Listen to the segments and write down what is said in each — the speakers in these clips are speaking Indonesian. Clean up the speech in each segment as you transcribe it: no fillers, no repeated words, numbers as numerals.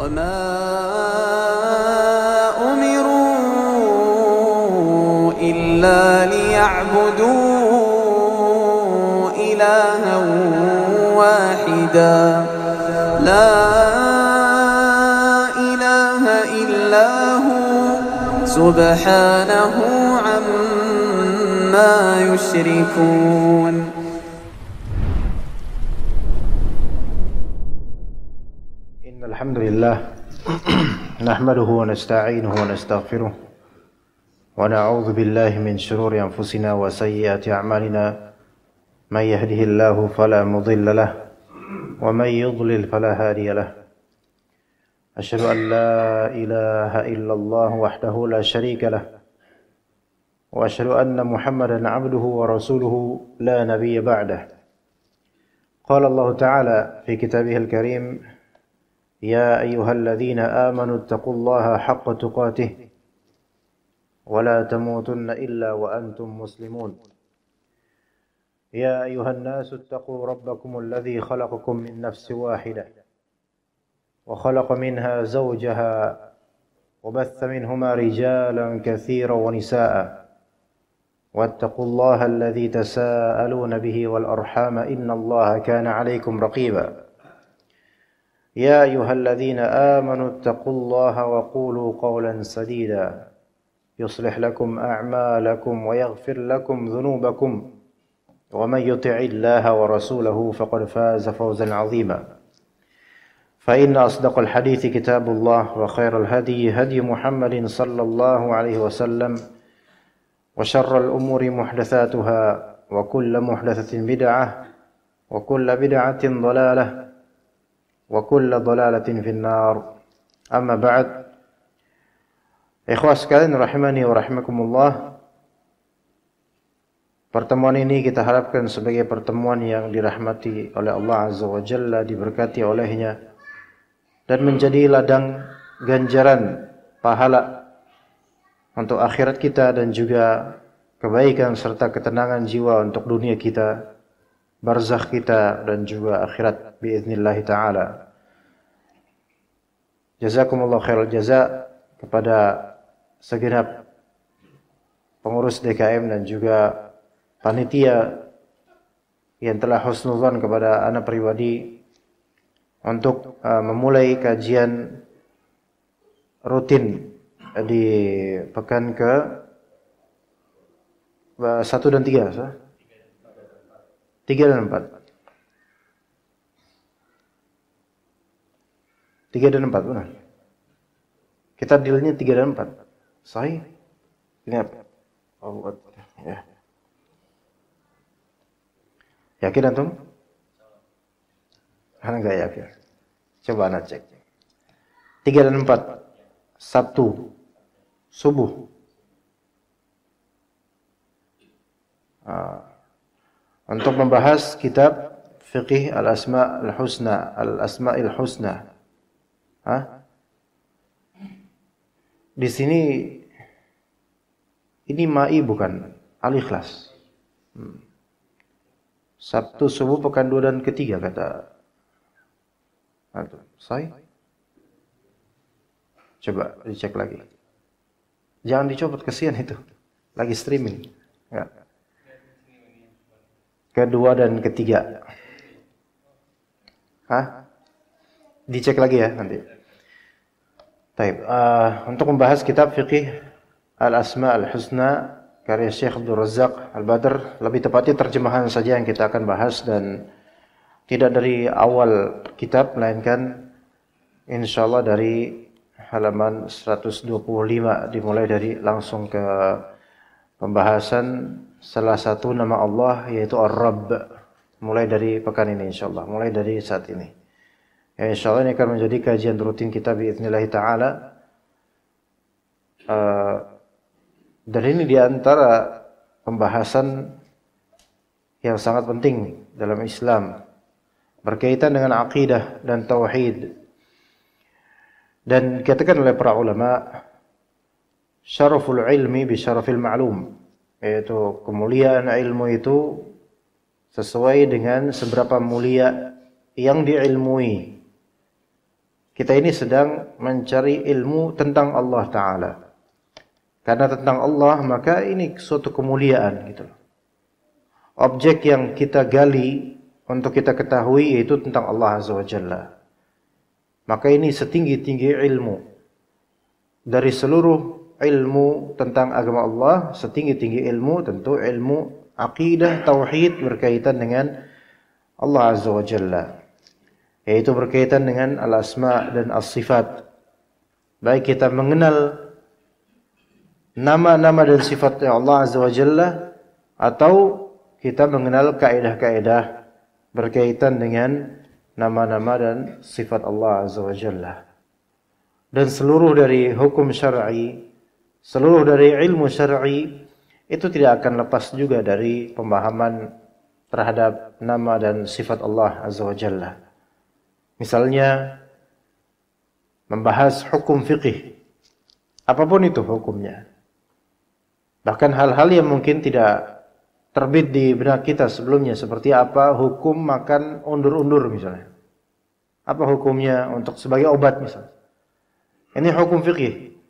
وما أمروا إلا ليعبدوا إلها واحدا لا إله إلا هو سبحانه عما يشركون. إن الحمد لله نحمده ونستعينه ونستغفره ونعوذ بالله من شرور أنفسنا وسيئات أعمالنا من يهده الله فلا مضل له ومن يضلل فلا هادي له. أشهد أن لا إله إلا الله وحده لا شريك له وأشهد أن محمدا عبده ورسوله لا نبي بعده. قال الله تعالى في كتابه الكريم: يا أيها الذين آمنوا اتقوا الله حق تقاته ولا تموتن إلا وأنتم مسلمون. يا أيها الناس اتقوا ربكم الذي خلقكم من نفس واحدة وخلق منها زوجها وبث منهما رجالا كثيرا ونساء واتقوا الله الذي تساءلون به والأرحام إن الله كان عليكم رقيبا. يا أيها الذين آمنوا اتقوا الله وقولوا قولا سديدا يصلح لكم أعمالكم ويغفر لكم ذنوبكم ومن يطع الله ورسوله فقد فاز فوزا عظيما. فإن أصدق الحديث كتاب الله وخير الهدي هدي محمد صلى الله عليه وسلم وشر الأمور محدثاتها وكل محدثة بدعة وكل بدعة ضلالة وكل ضلالة في النار. أما بعد. Ikhwah sekalian rahimani wa rahimakumullah. Pertemuan ini kita harapkan sebagai pertemuan yang dirahmati oleh Allah Azza wa Jalla, diberkati olehnya, dan menjadi ladang ganjaran pahala untuk akhirat kita dan juga kebaikan serta ketenangan jiwa untuk dunia kita, barzakh kita, dan juga akhirat biiznillah ta'ala. Jazakumullah khairal jaza kepada segenap pengurus DKM dan juga panitia yang telah husnuzan kepada ana pribadi untuk memulai kajian rutin di pekan ke 1 dan 3, 3 dan 4. 3 dan 4 benar. Kita dealnya 3 dan 4. Sahih? Ini apa? Oh, ya. Yakin antum? Ana enggak yakin. Coba ana cek. 3 dan 4. Sabtu subuh. Untuk membahas kitab Fiqih Al-Asma'il Husna, Al-Asma'il Husna. Di sini ini ma'i bukan al-ikhlas. Sabtu subuh pekan 2 dan ketiga kata. Sahih? Coba dicek lagi. Jangan dicopot, kesian itu. Lagi streaming. Ya. Kedua dan ketiga. Dicek lagi ya nanti. Taib. Untuk membahas kitab Fiqih Al-Asma' Al-Husna karya Syekh Abdul Razzaq Al-Badr, lebih tepatnya terjemahan saja yang kita akan bahas dan tidak dari awal kitab, melainkan insyaallah dari halaman 125 dimulai dari langsung ke pembahasan salah satu nama Allah yaitu Ar-Rabb, mulai dari pekan ini insyaallah, mulai dari saat ini. Ya, insyaallah ini akan menjadi kajian rutin kita biiznillah taala. Dan ini diantara pembahasan yang sangat penting dalam Islam berkaitan dengan akidah dan tauhid. Dan dikatakan oleh para ulama, syaraful ilmi bi syarafil ma'lum, yaitu kemuliaan ilmu itu sesuai dengan seberapa mulia yang diilmui. kita ini sedang mencari ilmu tentang Allah Ta'ala. Karena tentang Allah, maka ini suatu kemuliaan gitu. Objek yang kita gali untuk kita ketahui yaitu tentang Allah Azza wa Jalla. Maka ini setinggi-tinggi ilmu. Dari seluruh ilmu tentang agama Allah, setinggi-tinggi ilmu tentu ilmu aqidah, tauhid berkaitan dengan Allah Azza wa Jalla. Yaitu berkaitan dengan al-asma dan as-sifat. Baik kita mengenal nama-nama dan sifatnya Allah Azza wa Jalla, atau kita mengenal kaidah-kaidah berkaitan dengan nama-nama dan sifat Allah Azza wa Jalla. Dan seluruh dari hukum syar'i, seluruh dari ilmu syar'i itu tidak akan lepas juga dari pemahaman terhadap nama dan sifat Allah Azza wa Jalla. Misalnya membahas hukum fikih, apapun itu hukumnya. Bahkan hal-hal yang mungkin tidak terbit di benak kita sebelumnya, seperti apa hukum makan undur-undur misalnya. Apa hukumnya untuk sebagai obat misalnya. Ini hukum fikih.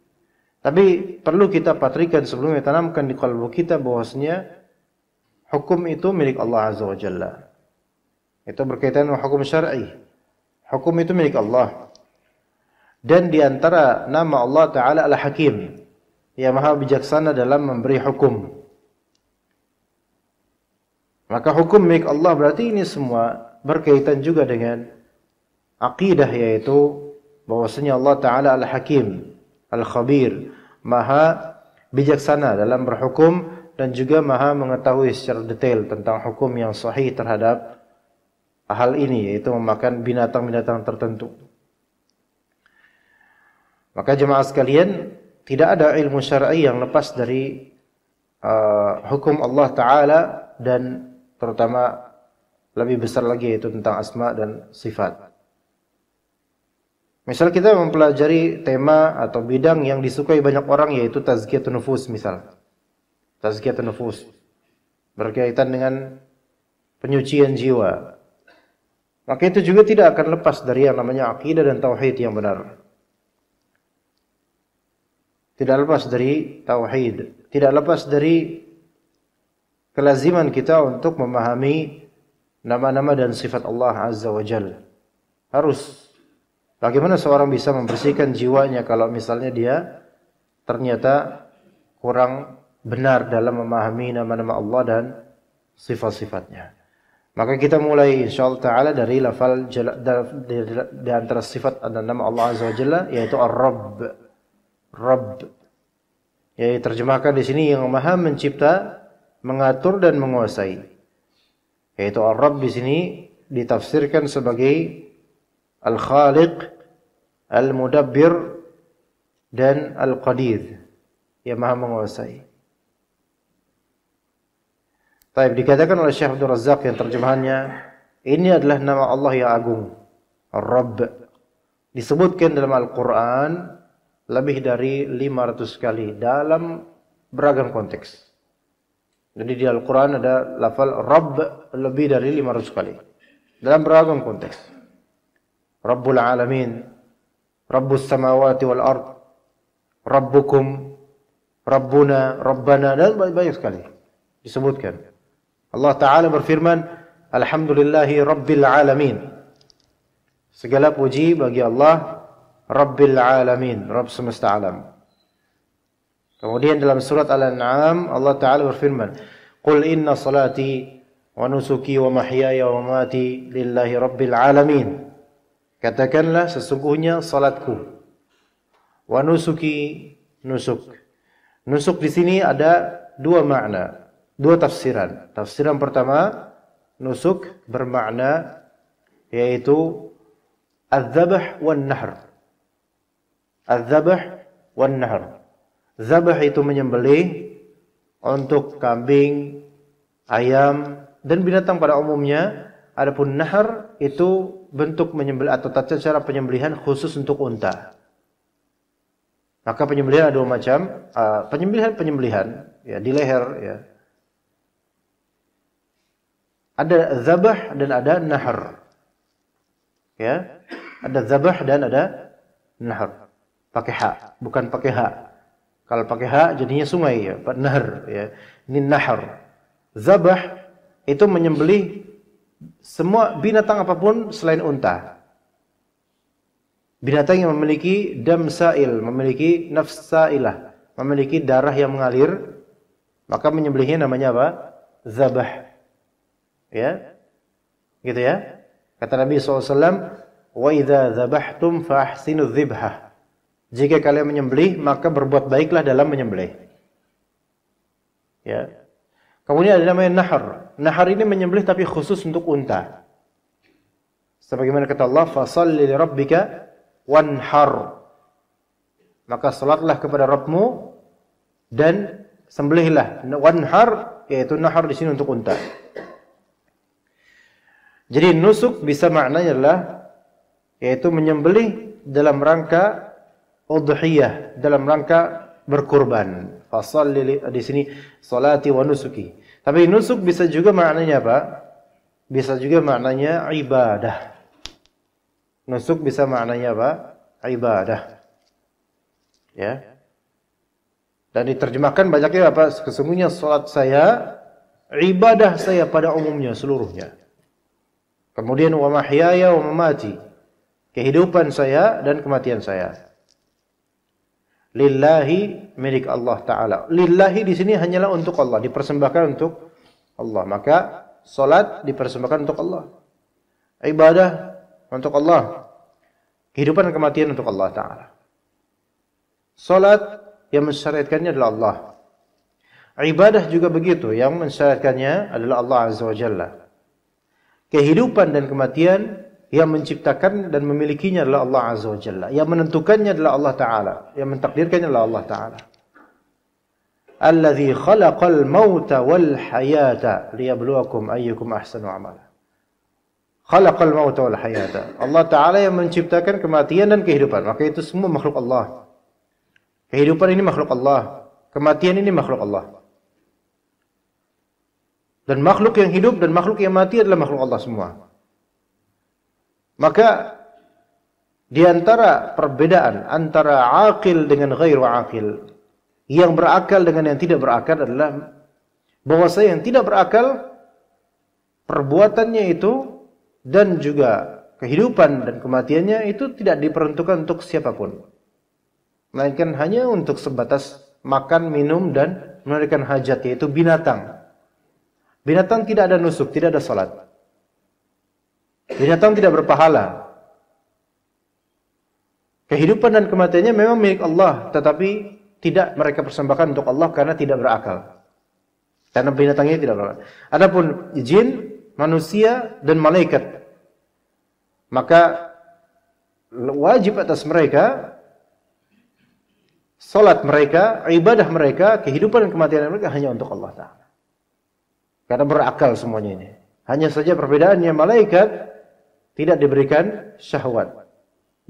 Tapi perlu kita patrikan sebelumnya, tanamkan di kalbu kita bahwasanya hukum itu milik Allah Azza wa Jalla. Itu berkaitan dengan hukum syar'i. Hukum itu milik Allah. Dan di antara nama Allah Ta'ala Al-Hakim, yang maha bijaksana dalam memberi hukum. Maka hukum milik Allah berarti ini semua berkaitan juga dengan aqidah, yaitu bahwasanya Allah Ta'ala Al-Hakim, Al-Khabir, maha bijaksana dalam berhukum dan juga maha mengetahui secara detail tentang hukum yang sahih terhadap hal ini, yaitu memakan binatang-binatang tertentu. Maka jemaah sekalian, tidak ada ilmu syar'i yang lepas dari hukum Allah Ta'ala, dan terutama lebih besar lagi yaitu tentang asma dan sifat. Misal kita mempelajari tema atau bidang yang disukai banyak orang, yaitu tazkiyatun nufus misal. Tazkiyatun nufus berkaitan dengan penyucian jiwa. Maka itu juga tidak akan lepas dari yang namanya akidah dan tauhid yang benar. Tidak lepas dari tauhid, tidak lepas dari kelaziman kita untuk memahami nama-nama dan sifat Allah Azza wa Jalla. Harus. Bagaimana seorang bisa membersihkan jiwanya kalau misalnya dia ternyata kurang benar dalam memahami nama-nama Allah dan sifat-sifatnya. Maka kita mulai insyaallah ta'ala dari lafal di antara sifat dan nama Allah Azza wa Jalla, yaitu Ar-Rabb. Rabb. Yaitu terjemahkan di sini yang maha mencipta, mengatur dan menguasai. Yaitu Ar-Rabb di sini ditafsirkan sebagai Al-Khaliq, Al-Mudabbir dan Al-Qadir, yang maha menguasai. Taib, dikatakan oleh Syekh Abdul Razzaq yang terjemahannya, ini adalah nama Allah yang agung, Ar-Rabb. Disebutkan dalam Al-Quran lebih dari 500 kali dalam beragam konteks. Jadi di Al-Quran ada lafal Rabb lebih dari 500 kali dalam beragam konteks. Rabbul Alamin, Rabbus Samawati wal Ard, Rabbukum, Rabbuna, Rabbana, dan banyak sekali disebutkan. Allah Ta'ala berfirman, Alhamdulillahi Rabbil Alamin. Segala puji bagi Allah Rabbil Alamin, Rabb semesta alam. Kemudian dalam surat Al-An'am Allah Ta'ala berfirman, Qul inna salati wa nusuki wa mahyaya wa mamati lillahi Rabbil Alamin. Katakanlah sesungguhnya salatku, wa nusuki, nusuk. Nusuk di sini ada dua makna, dua tafsiran. Tafsiran pertama, nusuk bermakna yaitu az-zabh wan nahr. Az-zabh wan nahr. Zabh itu menyembelih untuk kambing, ayam dan binatang pada umumnya. Adapun nahr itu bentuk menyembelih atau tata cara penyembelihan khusus untuk unta. Maka penyembelihan ada dua macam, penyembelihan ya di leher ya. Ada zabah dan ada nahr. Ya. Ada zabah dan ada nahar. Pakai ha, bukan pakai ha. Kalau pakai ha jadinya sungai ya, nahar ya. Ini nahar. Zabah itu menyembelih semua binatang apapun selain unta. Binatang yang memiliki dam sa'il, memiliki nafs sa'ilah, memiliki darah yang mengalir, maka menyembelihnya namanya apa? Zabah. Ya. Gitu ya. Kata Nabi SAW, "Wa idza dzabhtum fa ahsinu dzibhah." Jika kalian menyembelih, maka berbuat baiklah dalam menyembelih. Ya. Kemudian ada namanya nahar. Nahar ini menyembelih tapi khusus untuk unta. Sebagaimana kata Allah, "Fashalli li rabbika wanhar." Maka salatlah kepada Rabbmu dan sembelihlah. Wanhar yaitu nahar di sini untuk unta. Jadi nusuk bisa maknanya adalah yaitu menyembelih dalam rangka udhiyah, dalam rangka berkurban. Fashalli di sini salati wa nusuki. Tapi nusuk bisa juga maknanya apa? Bisa juga maknanya ibadah. Nusuk bisa maknanya apa? Ibadah. Ya. Dan diterjemahkan banyaknya apa? Sesungguhnya salat saya, ibadah saya pada umumnya seluruhnya. Kemudian wa mahyaya wa mamati. Kehidupan saya dan kematian saya. Lillahi, milik Allah Ta'ala. Lillahi di sini hanyalah untuk Allah, dipersembahkan untuk Allah. Maka salat dipersembahkan untuk Allah. Ibadah untuk Allah. Kehidupan dan kematian untuk Allah Ta'ala. Salat yang mensyariatkannya adalah Allah. Ibadah juga begitu, yang mensyariatkannya adalah Allah Azza wa Jalla. Kehidupan dan kematian yang menciptakan dan memilikinya adalah Allah Azza wa Jalla. Yang menentukannya adalah Allah Ta'ala. Yang mentakdirkannya adalah Allah Ta'ala. Alladzi khalaqal mauta wal hayata liyabluwakum ayyukum ahsanu amala. Khalaqal mauta wal hayata. Allah Ta'ala yang menciptakan kematian dan kehidupan. Maka itu semua makhluk Allah. Kehidupan ini makhluk Allah. Kematian ini makhluk Allah. Dan makhluk yang hidup dan makhluk yang mati adalah makhluk Allah semua. Maka di antara perbedaan antara aqil dengan ghairu aqil, yang berakal dengan yang tidak berakal adalah bahwasanya yang tidak berakal perbuatannya itu dan juga kehidupan dan kematiannya itu tidak diperuntukkan untuk siapapun, melainkan hanya untuk sebatas makan, minum dan menunaikan hajat, yaitu binatang. Binatang tidak ada nusuk, tidak ada salat. Binatang tidak berpahala. Kehidupan dan kematiannya memang milik Allah, tetapi tidak mereka persembahkan untuk Allah karena tidak berakal. Karena binatangnya tidak berakal. Adapun jin, manusia dan malaikat, maka wajib atas mereka, salat mereka, ibadah mereka, kehidupan dan kematian mereka hanya untuk Allah Ta'ala. Karena berakal semuanya ini. Hanya saja perbedaannya malaikat tidak diberikan syahwat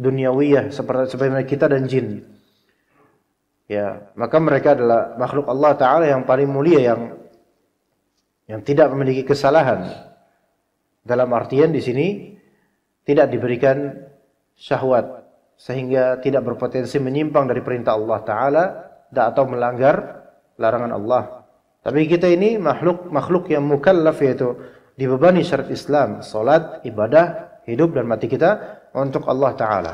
duniawiyah seperti kita dan jin. Ya, maka mereka adalah makhluk Allah Ta'ala yang paling mulia, yang tidak memiliki kesalahan. Dalam artian di sini tidak diberikan syahwat sehingga tidak berpotensi menyimpang dari perintah Allah Ta'ala atau melanggar larangan Allah. Tapi kita ini makhluk yang mukallaf, yaitu dibebani syariat Islam, salat, ibadah, hidup dan mati kita untuk Allah Ta'ala.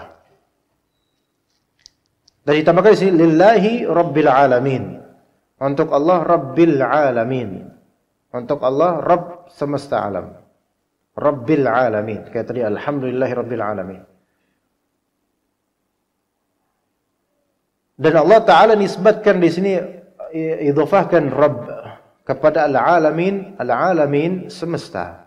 Dan ditambahkan di sini lillahi rabbil alamin. Untuk Allah rabbil alamin. Untuk Allah Rabb semesta alam. Rabbil alamin. Kayak tadi alhamdulillahi rabbil alamin. Dan Allah Ta'ala nisbatkan di sini, idhafahkan Rabb kepada al-alamin semesta.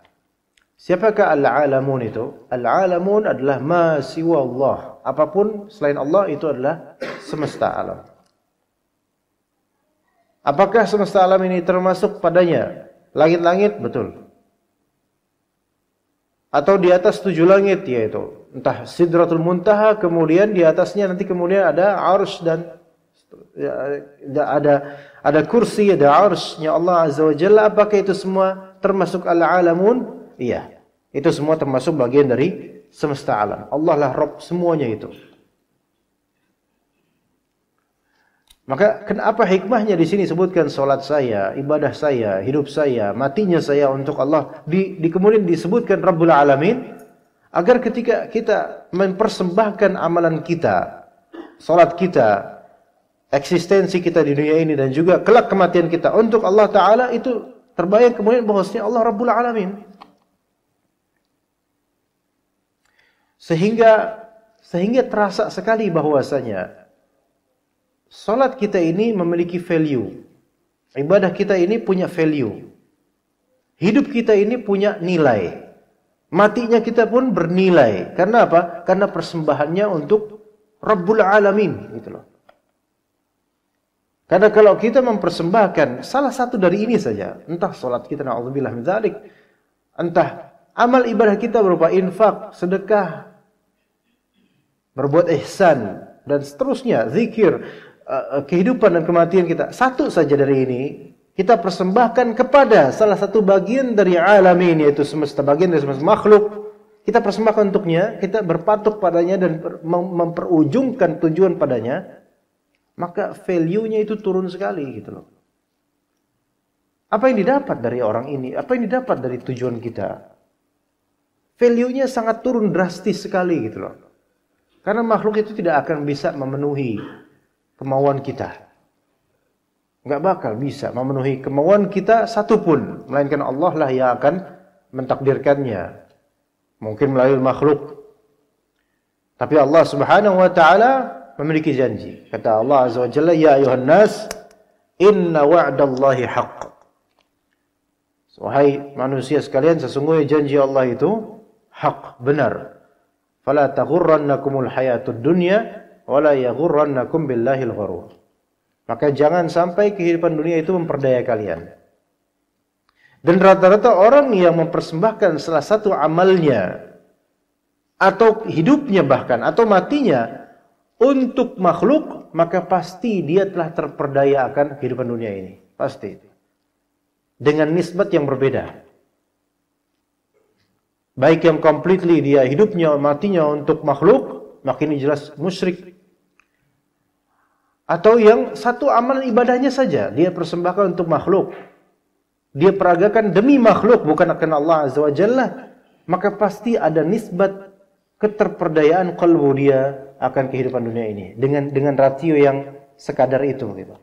Siapakah al-alamun itu? Al-alamun adalah ma siwa Allah. Apapun selain Allah itu adalah semesta alam. Apakah semesta alam ini termasuk padanya langit-langit? Betul. Atau di atas 7 langit, yaitu entah Sidratul Muntaha, kemudian di atasnya nanti kemudian ada arsy dan ada kursi, ada arsy-nya Allah Azza wa Jalla. Apakah itu semua termasuk al-alamun? Iya. Itu semua termasuk bagian dari semesta alam. Allah lah Rabb semuanya itu. Maka kenapa hikmahnya di sini sebutkan salat saya, ibadah saya, hidup saya, matinya saya untuk Allah. Di kemudian disebutkan Rabbul Alamin agar ketika kita mempersembahkan amalan kita, salat kita, eksistensi kita di dunia ini dan juga kelak kematian kita untuk Allah Ta'ala, itu terbayang kemudian bahwasanya Allah Rabbul Alamin. Sehingga terasa sekali bahwasanya salat kita ini memiliki value. Ibadah kita ini punya value. Hidup kita ini punya nilai. Matinya kita pun bernilai. Karena apa? Karena persembahannya untuk Rabbul Alamin, gitu loh. Karena kalau kita mempersembahkan salah satu dari ini saja, entah salat kita, na'udzubillah min dzalik, entah amal ibadah kita berupa infak, sedekah, berbuat ihsan dan seterusnya, zikir, kehidupan dan kematian kita, satu saja dari ini kita persembahkan kepada salah satu bagian dari alamin, yaitu semesta, bagian dari semesta makhluk, kita persembahkan untuknya, kita berpatuk padanya dan memperujungkan tujuan padanya, maka value-nya itu turun sekali, gitu loh. Apa yang didapat dari orang ini? Apa yang didapat dari tujuan kita? Value-nya sangat turun drastis sekali, gitu loh. Karena makhluk itu tidak akan bisa memenuhi kemauan kita. Enggak bakal bisa memenuhi kemauan kita satupun, melainkan Allah lah yang akan mentakdirkannya. Mungkin melalui makhluk. Tapi Allah Subhanahu wa taala memiliki janji. Kata Allah Azza wa Jalla, "Ya ayuhan nas, inna wa'dallahi haqq." Wahai manusia sekalian, sesungguhnya janji Allah itu hak, benar. Fala taghurrannakumul hayatud dunya wala yaghurrannakum billahil ghurur. Maka jangan sampai kehidupan dunia itu memperdaya kalian. Dan rata-rata orang yang mempersembahkan salah satu amalnya atau hidupnya bahkan atau matinya untuk makhluk, maka pasti dia telah terperdaya akan kehidupan dunia ini. Pasti. Dengan nisbat yang berbeda. Baik yang completely dia hidupnya matinya untuk makhluk, maka ini jelas musyrik. Atau yang satu amalan ibadahnya saja dia persembahkan untuk makhluk, dia peragakan demi makhluk bukan akan Allah Azza wa Jalla, maka pasti ada nisbat keterperdayaan qalbu dia akan kehidupan dunia ini dengan ratio yang sekadar itu, gitu.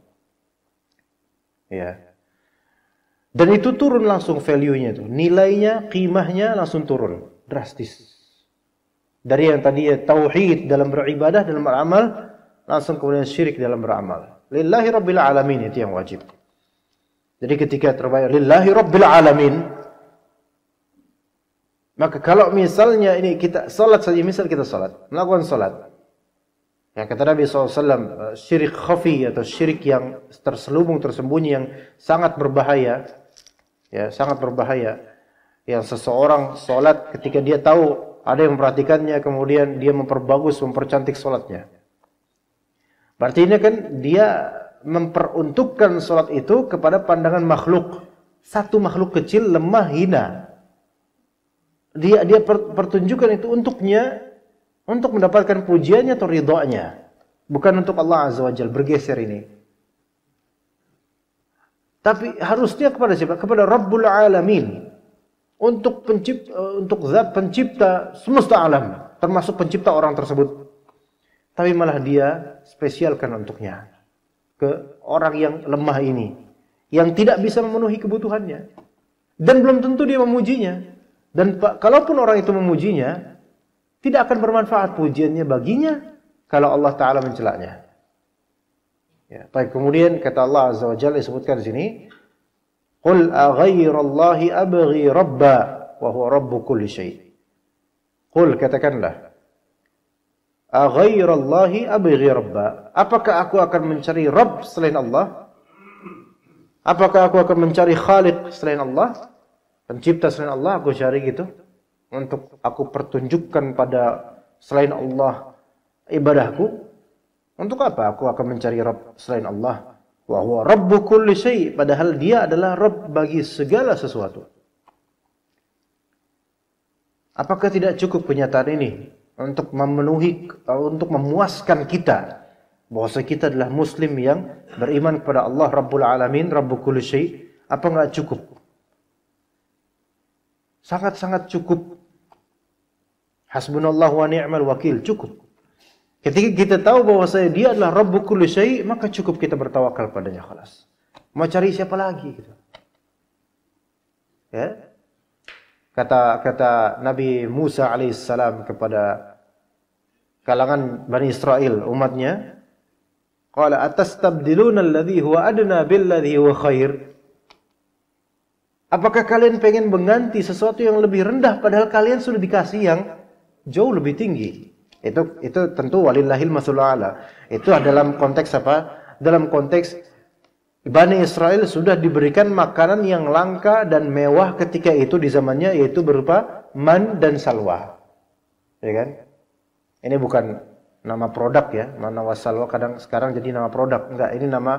Ya. Dan itu turun langsung value-nya itu, nilainya, qimahnya langsung turun drastis. Dari yang tadi tauhid dalam beribadah, dalam beramal, langsung kemudian syirik dalam beramal. Lillahi Rabbil Alamin, itu yang wajib. Jadi ketika terbayar Lillahi Rabbil Alamin, maka kalau misalnya ini kita salat saja, misal kita salat, melakukan salat, yang kata Nabi SAW, syirik khafi atau syirik yang terselubung, tersembunyi, yang sangat berbahaya, ya sangat berbahaya, yang seseorang salat ketika dia tahu ada yang memperhatikannya, kemudian dia memperbagus, mempercantik salatnya. Berarti ini kan dia memperuntukkan salat itu kepada pandangan makhluk. Satu makhluk kecil, lemah, hina. Dia pertunjukan itu untuknya, untuk mendapatkan pujiannya atau ridhonya. Bukan untuk Allah Azza wa Jalla, bergeser ini. Tapi harusnya kepada siapa? Kepada Rabbul Alamin. Untuk zat pencipta semesta alam, termasuk pencipta orang tersebut. Tapi malah dia spesialkan untuknya ke orang yang lemah ini, yang tidak bisa memenuhi kebutuhannya, dan belum tentu dia memujinya. Dan kalaupun orang itu memujinya, tidak akan bermanfaat pujiannya baginya kalau Allah Ta'ala mencelaknya. Ya, baik, kemudian kata Allah Azza wa Jalla disebutkan di sini, "Qul aghairallahi abghi rabba wa huwa rabbu kulli syai'." Qul, katakanlah, aghairallahi abghi rabba. Apakah aku akan mencari Rabb selain Allah? Apakah aku akan mencari Khaliq selain Allah? Pencipta selain Allah aku cari gitu? Untuk aku pertunjukkan pada selain Allah ibadahku? Untuk apa aku akan mencari Rabb selain Allah? Wa huwa rabbu kulli syai', padahal dia adalah Rabb bagi segala sesuatu. Apakah tidak cukup kenyataan ini untuk memenuhi, untuk memuaskan kita bahwa kita adalah muslim yang beriman kepada Allah Rabbul Alamin, Rabbu kulli syai'? Apa enggak cukup? Sangat-sangat cukup. Hasbunallahu wa ni'mal wakil, cukup. Ketika kita tahu bahwa dia adalah Rabbu kulli syai', maka cukup kita bertawakal padanya, khalas. Mau cari siapa lagi gitu. Ya? Kata Nabi Musa alaihissalam kepada kalangan Bani Israel, umatnya, qala atastabdiluna alladhi huwa adna billadhi huwa khair? Apakah kalian pengen mengganti sesuatu yang lebih rendah padahal kalian sudah dikasih yang jauh lebih tinggi? Itu tentu walillahil matsalul a'la. Itu dalam konteks apa? Dalam konteks Bani Israel sudah diberikan makanan yang langka dan mewah ketika itu di zamannya, yaitu berupa man dan salwa. Ya kan? Ini bukan nama produk ya. Man wa salwa kadang sekarang jadi nama produk. Enggak, ini nama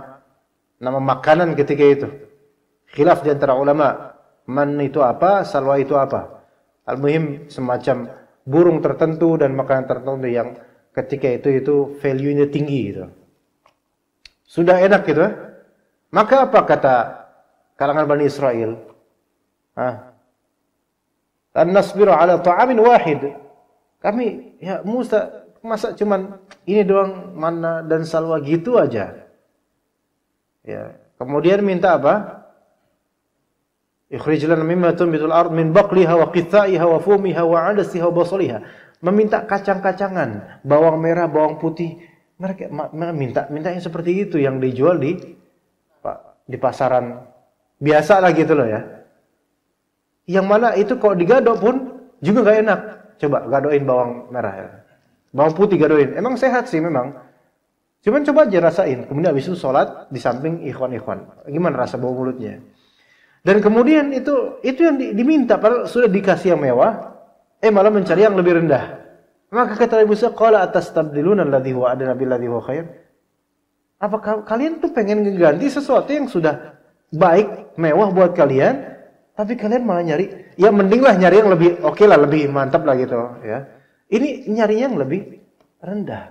makanan ketika itu. Khilaf di antara ulama. Man itu apa, salwa itu apa. Al-muhim semacam burung tertentu dan makanan tertentu yang ketika itu value-nya tinggi gitu. Sudah enak gitu ya. Maka apa kata kalangan Bani Israel? An nasbiru ala ta'amin wahid. Kami, ya Musa, masa cuman ini doang mana dan salwa gitu aja. Ya, kemudian minta apa? Ikhrij lana mimma tunbitul ard min baqliha wa qithaiha wa fumiha wa 'adasiha wa basaliha. Meminta kacang-kacangan, bawang merah, bawang putih. Mereka minta yang seperti itu yang dijual di pasaran biasa lah gitu loh ya. Yang mana itu kalau digadok pun juga nggak enak. Coba gadoin bawang merah ya. Bawang putih gadoin. Emang sehat sih memang. Cuman coba aja rasain. Kemudian habis itu sholat di samping ikhwan-ikhwan. Gimana rasa bau mulutnya? Dan kemudian itu yang diminta, padahal sudah dikasih yang mewah, malah mencari yang lebih rendah. Maka kata Nabi Musa, qala atastabdiluna alladhi huwa adna billadhi huwa khair? Apakah kalian tuh pengen mengganti sesuatu yang sudah baik, mewah buat kalian, tapi kalian malah nyari, ya mendinglah nyari yang lebih oke lah, lebih mantap lah gitu ya. Ini nyari yang lebih rendah.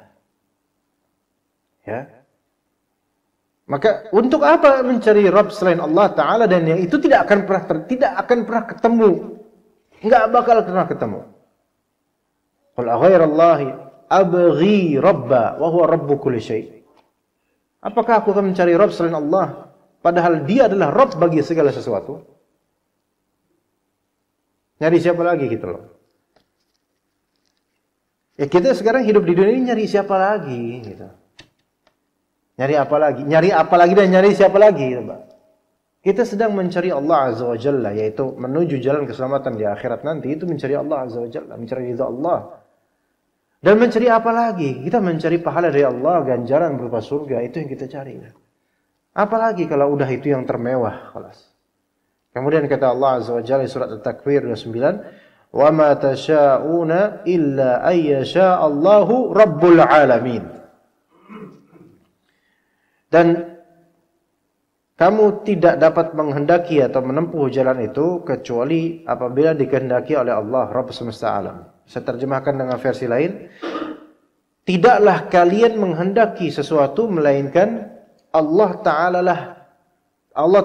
Ya. Maka untuk apa mencari Rabb selain Allah Ta'ala, dan yang itu tidak akan pernah ketemu. Enggak bakal pernah ketemu. Qul aghairallahi abghi rabba wa huwa rabbu kulli syai'. Apakah aku akan mencari Rabb selain Allah padahal Dia adalah Rabb bagi segala sesuatu? Nyari siapa lagi gitu loh. Ya kita sekarang hidup di dunia ini nyari siapa lagi gitu. Nyari apa lagi? Nyari apa lagi dan nyari siapa lagi gitu, Pak. Kita sedang mencari Allah Azza wa Jalla, yaitu menuju jalan keselamatan di akhirat nanti, itu mencari Allah Azza wa Jalla, mencari ridha Allah. Dan mencari apa lagi? Kita mencari pahala dari Allah, ganjaran berupa surga, itu yang kita cari. Apalagi kalau udah itu yang termewah, kelas. Kemudian kata Allah Azza wa Jalla surat At-Takwir 29, "Wa ma tasha'una illa ayyasha Allahu Rabbul Alamin." Dan kamu tidak dapat menghendaki atau menempuh jalan itu kecuali apabila dikehendaki oleh Allah Rabb semesta alam. Saya terjemahkan dengan versi lain. Tidaklah kalian menghendaki sesuatu melainkan Allah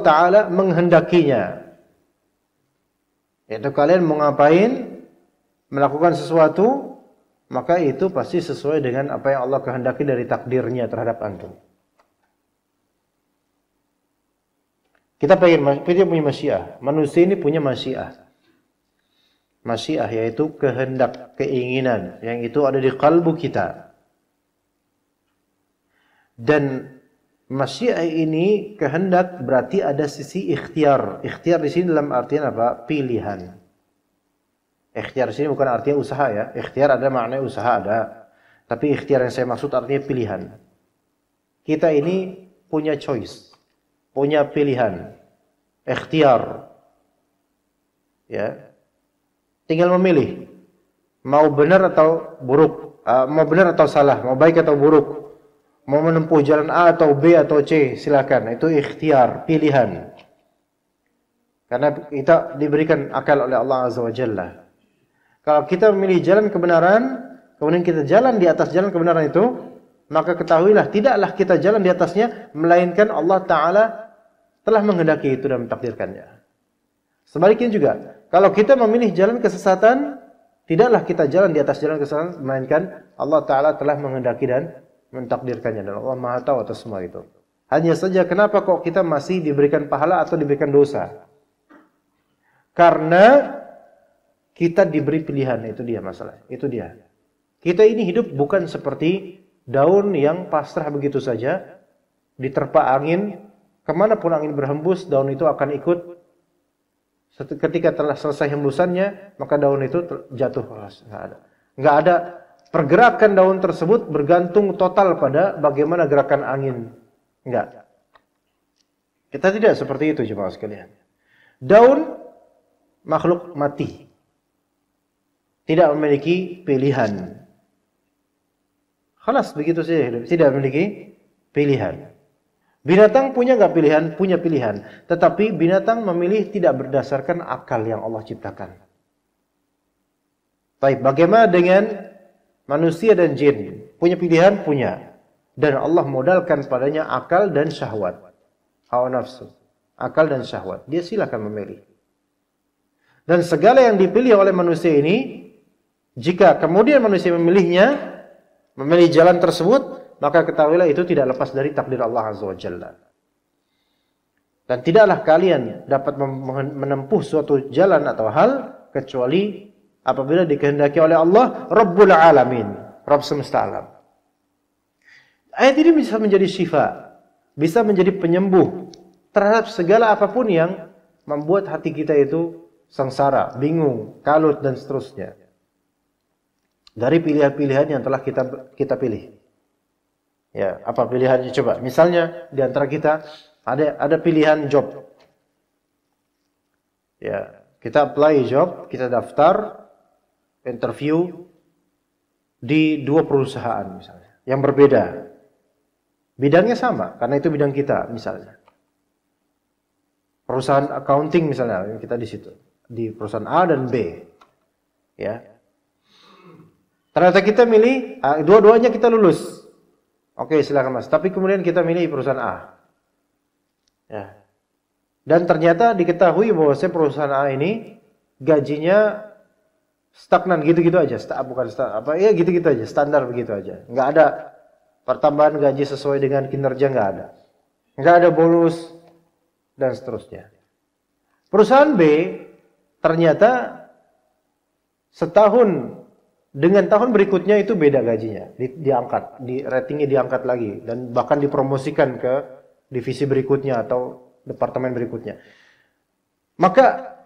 Ta'ala menghendakinya. Yaitu kalian mau ngapain, melakukan sesuatu, maka itu pasti sesuai dengan apa yang Allah kehendaki dari takdirnya terhadap antum. Kita punya masyiah. Manusia ini punya masyiah. Masyiah yaitu kehendak, keinginan yang itu ada di kalbu kita. Dan masyiah ini kehendak berarti ada sisi ikhtiar. Ikhtiar di sini dalam artian apa? Pilihan. Ikhtiar di sini bukan artinya usaha ya. Ikhtiar ada maknanya usaha ada. Tapi ikhtiar yang saya maksud artinya pilihan. Kita ini punya choice. Punya pilihan, ikhtiar, ya, tinggal memilih, mau benar atau buruk, mau benar atau salah, mau baik atau buruk, mau menempuh jalan A atau B atau C, silakan, itu ikhtiar, pilihan, karena kita diberikan akal oleh Allah Azza wa Jalla. Kalau kita memilih jalan kebenaran, kemudian kita jalan di atas jalan kebenaran itu, maka ketahuilah tidaklah kita jalan di atasnya, melainkan Allah Ta'ala telah menghendaki itu dan mentakdirkannya. Sebaliknya juga, kalau kita memilih jalan kesesatan, tidaklah kita jalan di atas jalan kesesatan, melainkan Allah Ta'ala telah menghendaki dan mentakdirkannya. Dan Allah Maha tahu atas semua itu. Hanya saja kenapa kok kita masih diberikan pahala atau diberikan dosa? Karena kita diberi pilihan, itu dia masalah. Itu dia. Kita ini hidup bukan seperti daun yang pasrah begitu saja, diterpa angin, kemanapun angin berhembus, daun itu akan ikut. Ketika telah selesai hembusannya, maka daun itu jatuh. Nggak ada. Pergerakan daun tersebut bergantung total pada bagaimana gerakan angin. Enggak. Kita tidak seperti itu, jemaah sekalian. Daun makhluk mati. Tidak memiliki pilihan. Khalas begitu saja hidup. Tidak memiliki pilihan. Binatang punya nggak pilihan? Punya pilihan. Tetapi binatang memilih tidak berdasarkan akal yang Allah ciptakan. Baik, bagaimana dengan manusia dan jin? Punya pilihan? Punya. Dan Allah modalkan padanya akal dan syahwat. Hawa nafsu. Akal dan syahwat. Dia silakan memilih. Dan segala yang dipilih oleh manusia ini, jika kemudian manusia memilihnya, memilih jalan tersebut, maka ketahuilah itu tidak lepas dari takdir Allah Azza wa Jalla. Dan tidaklah kalian dapat menempuh suatu jalan atau hal kecuali apabila dikehendaki oleh Allah Rabbul Alamin, Rabb semesta alam. Ayat ini bisa menjadi syifa, bisa menjadi penyembuh terhadap segala apapun yang membuat hati kita itu sengsara, bingung, kalut dan seterusnya. Dari pilihan-pilihan yang telah kita pilih. Ya, apa pilihannya coba? Misalnya di antara kita ada pilihan job. Ya, kita apply job, kita daftar interview di 2 perusahaan misalnya yang berbeda. Bidangnya sama karena itu bidang kita misalnya. Perusahaan accounting misalnya, kita di situ. Di perusahaan A dan B. Ya. Ternyata kita milih, dua-duanya kita lulus. Oke, silakan Mas. Tapi kemudian kita milih perusahaan A. Ya. Dan ternyata diketahui bahwa perusahaan A ini gajinya stagnan gitu-gitu aja. Gitu-gitu aja, standar begitu aja. Nggak ada pertambahan gaji sesuai dengan kinerja, nggak ada. Nggak ada bonus dan seterusnya. Perusahaan B ternyata setahun dengan tahun berikutnya itu beda gajinya, diangkat, ratingnya diangkat lagi dan bahkan dipromosikan ke divisi berikutnya atau departemen berikutnya. Maka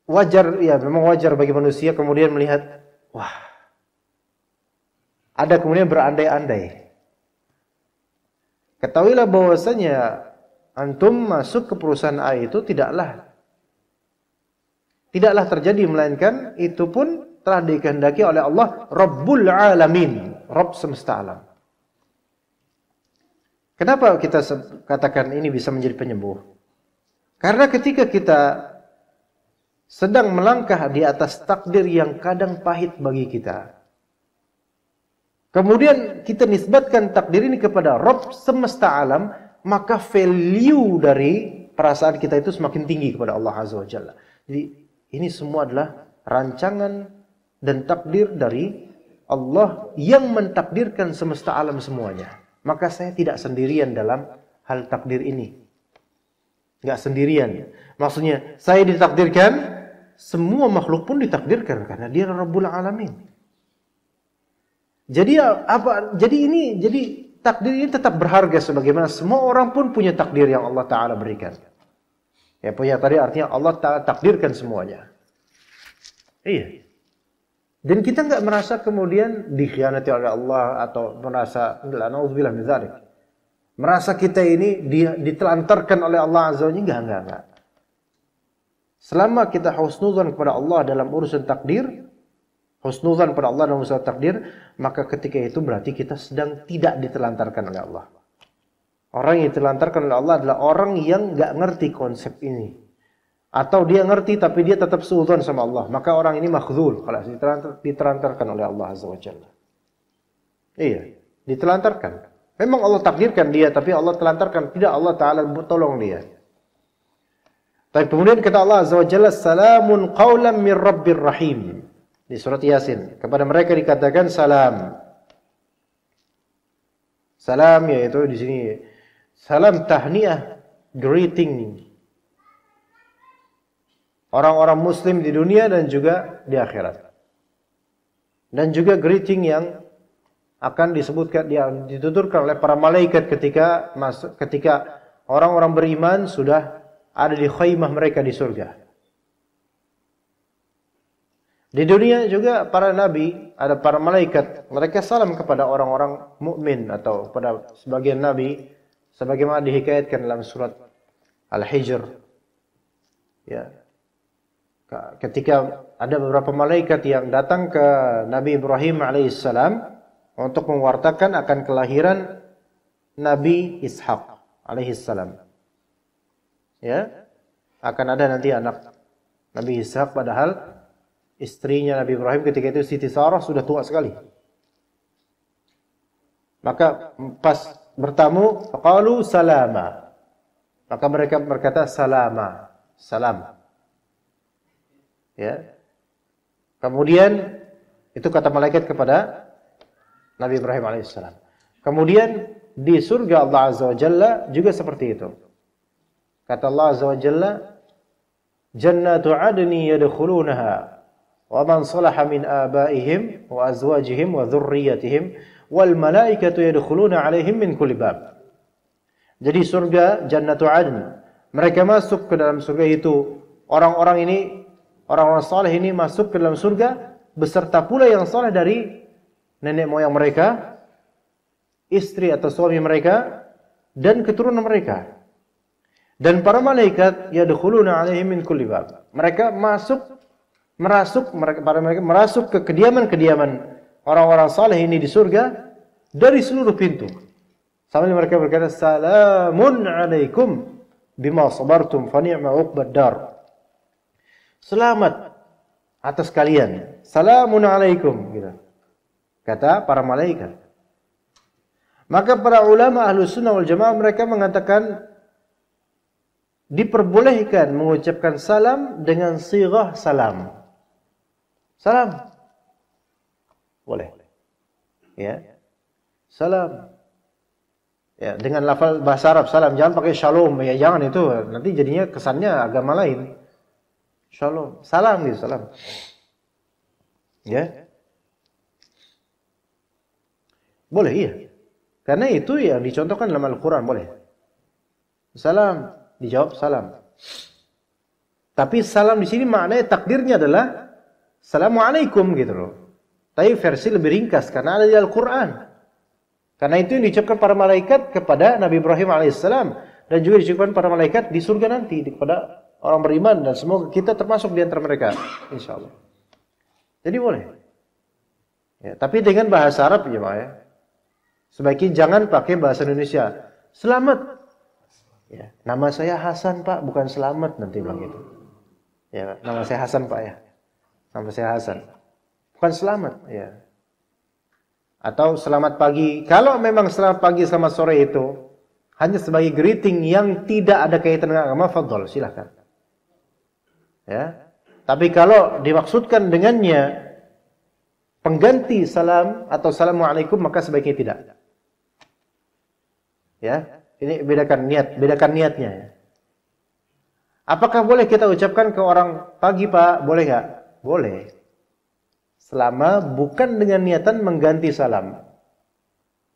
wajar, ya memang wajar bagi manusia kemudian melihat, wah, ada kemudian berandai-andai. Ketahuilah bahwasanya antum masuk ke perusahaan A itu tidaklah terjadi, melainkan itu pun telah dikehendaki oleh Allah Rabbul Alamin, Rabb semesta alam. Kenapa kita katakan ini bisa menjadi penyembuh? Karena ketika kita sedang melangkah di atas takdir yang kadang pahit bagi kita, kemudian kita nisbatkan takdir ini kepada Rabb semesta alam, maka value dari perasaan kita itu semakin tinggi kepada Allah Azza wa Jalla. Jadi ini semua adalah rancangan dan takdir dari Allah yang mentakdirkan semesta alam semuanya. Maka saya tidak sendirian dalam hal takdir ini. Enggak sendirian. Maksudnya saya ditakdirkan, semua makhluk pun ditakdirkan karena Dia Rabbul Alamin. Jadi jadi takdir ini tetap berharga sebagaimana semua orang pun punya takdir yang Allah Ta'ala berikan. Ya, punya tadi artinya Allah Ta'ala takdirkan semuanya. Iya. Dan kita enggak merasa kemudian dikhianati oleh Allah atau merasa na'udzubillah min dzalik. Merasa kita ini ditelantarkan oleh Allah Azza wa Jalla, enggak. Selama kita husnuzan kepada Allah dalam urusan takdir, husnuzan kepada Allah dalam urusan takdir, maka ketika itu berarti kita sedang tidak ditelantarkan oleh Allah. Orang yang ditelantarkan oleh Allah adalah orang yang enggak ngerti konsep ini. Atau dia ngerti tapi dia tetap suudzon sama Allah, maka orang ini makdzul, kalau ditelantarkan oleh Allah Azza wa Jalla. Iya, ditelantarkan. Memang Allah takdirkan dia, tapi Allah telantarkan. Tidak, Allah Ta'ala tolong dia. Tapi kemudian kata Allah Azza wa Jalla, salamun qawlan min Rabbir Rahim. Di surat Yasin, kepada mereka dikatakan salam. Salam yaitu di sini salam tahniah, greeting. Orang-orang muslim di dunia dan juga di akhirat. Dan juga greeting yang akan disebutkan, yang dituturkan oleh para malaikat ketika orang-orang beriman sudah ada di khaymah mereka di surga. Di dunia juga para nabi, ada para malaikat, mereka salam kepada orang-orang mukmin atau pada sebagian nabi, sebagaimana dihikayatkan dalam surat Al-Hijr. Ya. Ketika ada beberapa malaikat yang datang ke Nabi Ibrahim alaihissalam untuk mewartakan akan kelahiran Nabi Ishak alaihissalam. Ya, akan ada nanti anak Nabi Ishak, padahal istrinya Nabi Ibrahim ketika itu Siti Sarah sudah tua sekali. Maka pas bertamu, qalu salama. Maka mereka berkata salama, salam. Ya. Kemudian itu kata malaikat kepada Nabi Ibrahim alaihissalam. Kemudian di surga Allah Azza wa Jalla juga seperti itu. Kata Allah Azza wa Jalla, jannatu adni yadkhulunaha wa man salaha min abaihim wa azwajihim wa dhurriyyatihim wal malaikatu yadkhuluna alaihim min kulli bab. Jadi surga jannatu adn, mereka masuk ke dalam surga itu, orang-orang saleh ini masuk ke dalam surga beserta pula yang saleh dari nenek moyang mereka, istri atau suami mereka dan keturunan mereka. Dan para malaikat yadkhuluna alaihim min kulli bab. Mereka merasuk ke kediaman-kediaman orang-orang saleh ini di surga dari seluruh pintu. Sambil mereka berkata, salamun alaikum bima sabartum fa ni'ma uqbad dar. Selamat atas kalian. Salamun alaikum, gitu. Kata para malaikat. Maka para ulama Ahlus Sunnah wal Jamaah mereka mengatakan diperbolehkan mengucapkan salam dengan sighah salam. Salam. Boleh. Ya. Salam. Ya, dengan lafal bahasa Arab salam, jangan pakai shalom, ya jangan, itu nanti jadinya kesannya agama lain. Shalom, salam gitu, salam. Ya. Boleh, iya. Karena itu yang dicontohkan dalam Al-Qur'an, boleh. Salam, dijawab salam. Tapi salam di sini maknanya takdirnya adalah assalamualaikum gitu loh. Tapi versi lebih ringkas karena ada di Al-Qur'an. Karena itu yang diucapkan para malaikat kepada Nabi Ibrahim alaihissalam dan juga diucapkan para malaikat di surga nanti kepada orang beriman, dan semoga kita termasuk di antara mereka, insyaallah. Jadi boleh. Ya, tapi dengan bahasa Arab ya, Pak ya. Sebaiknya jangan pakai bahasa Indonesia. Selamat. Ya, nama saya Hasan, Pak, bukan selamat, nanti bilang gitu. Ya, nama saya Hasan, Pak ya. Nama saya Hasan. Bukan selamat, ya. Atau selamat pagi. Kalau memang selamat pagi, selamat sore itu hanya sebagai greeting yang tidak ada kaitan dengan agama, fadhol, silakan. Ya. Tapi kalau dimaksudkan dengannya pengganti salam atau assalamualaikum, maka sebaiknya tidak. Ya, ini bedakan niatnya. Ya. Apakah boleh kita ucapkan ke orang pagi, Pak? Boleh nggak? Boleh. Selama bukan dengan niatan mengganti salam.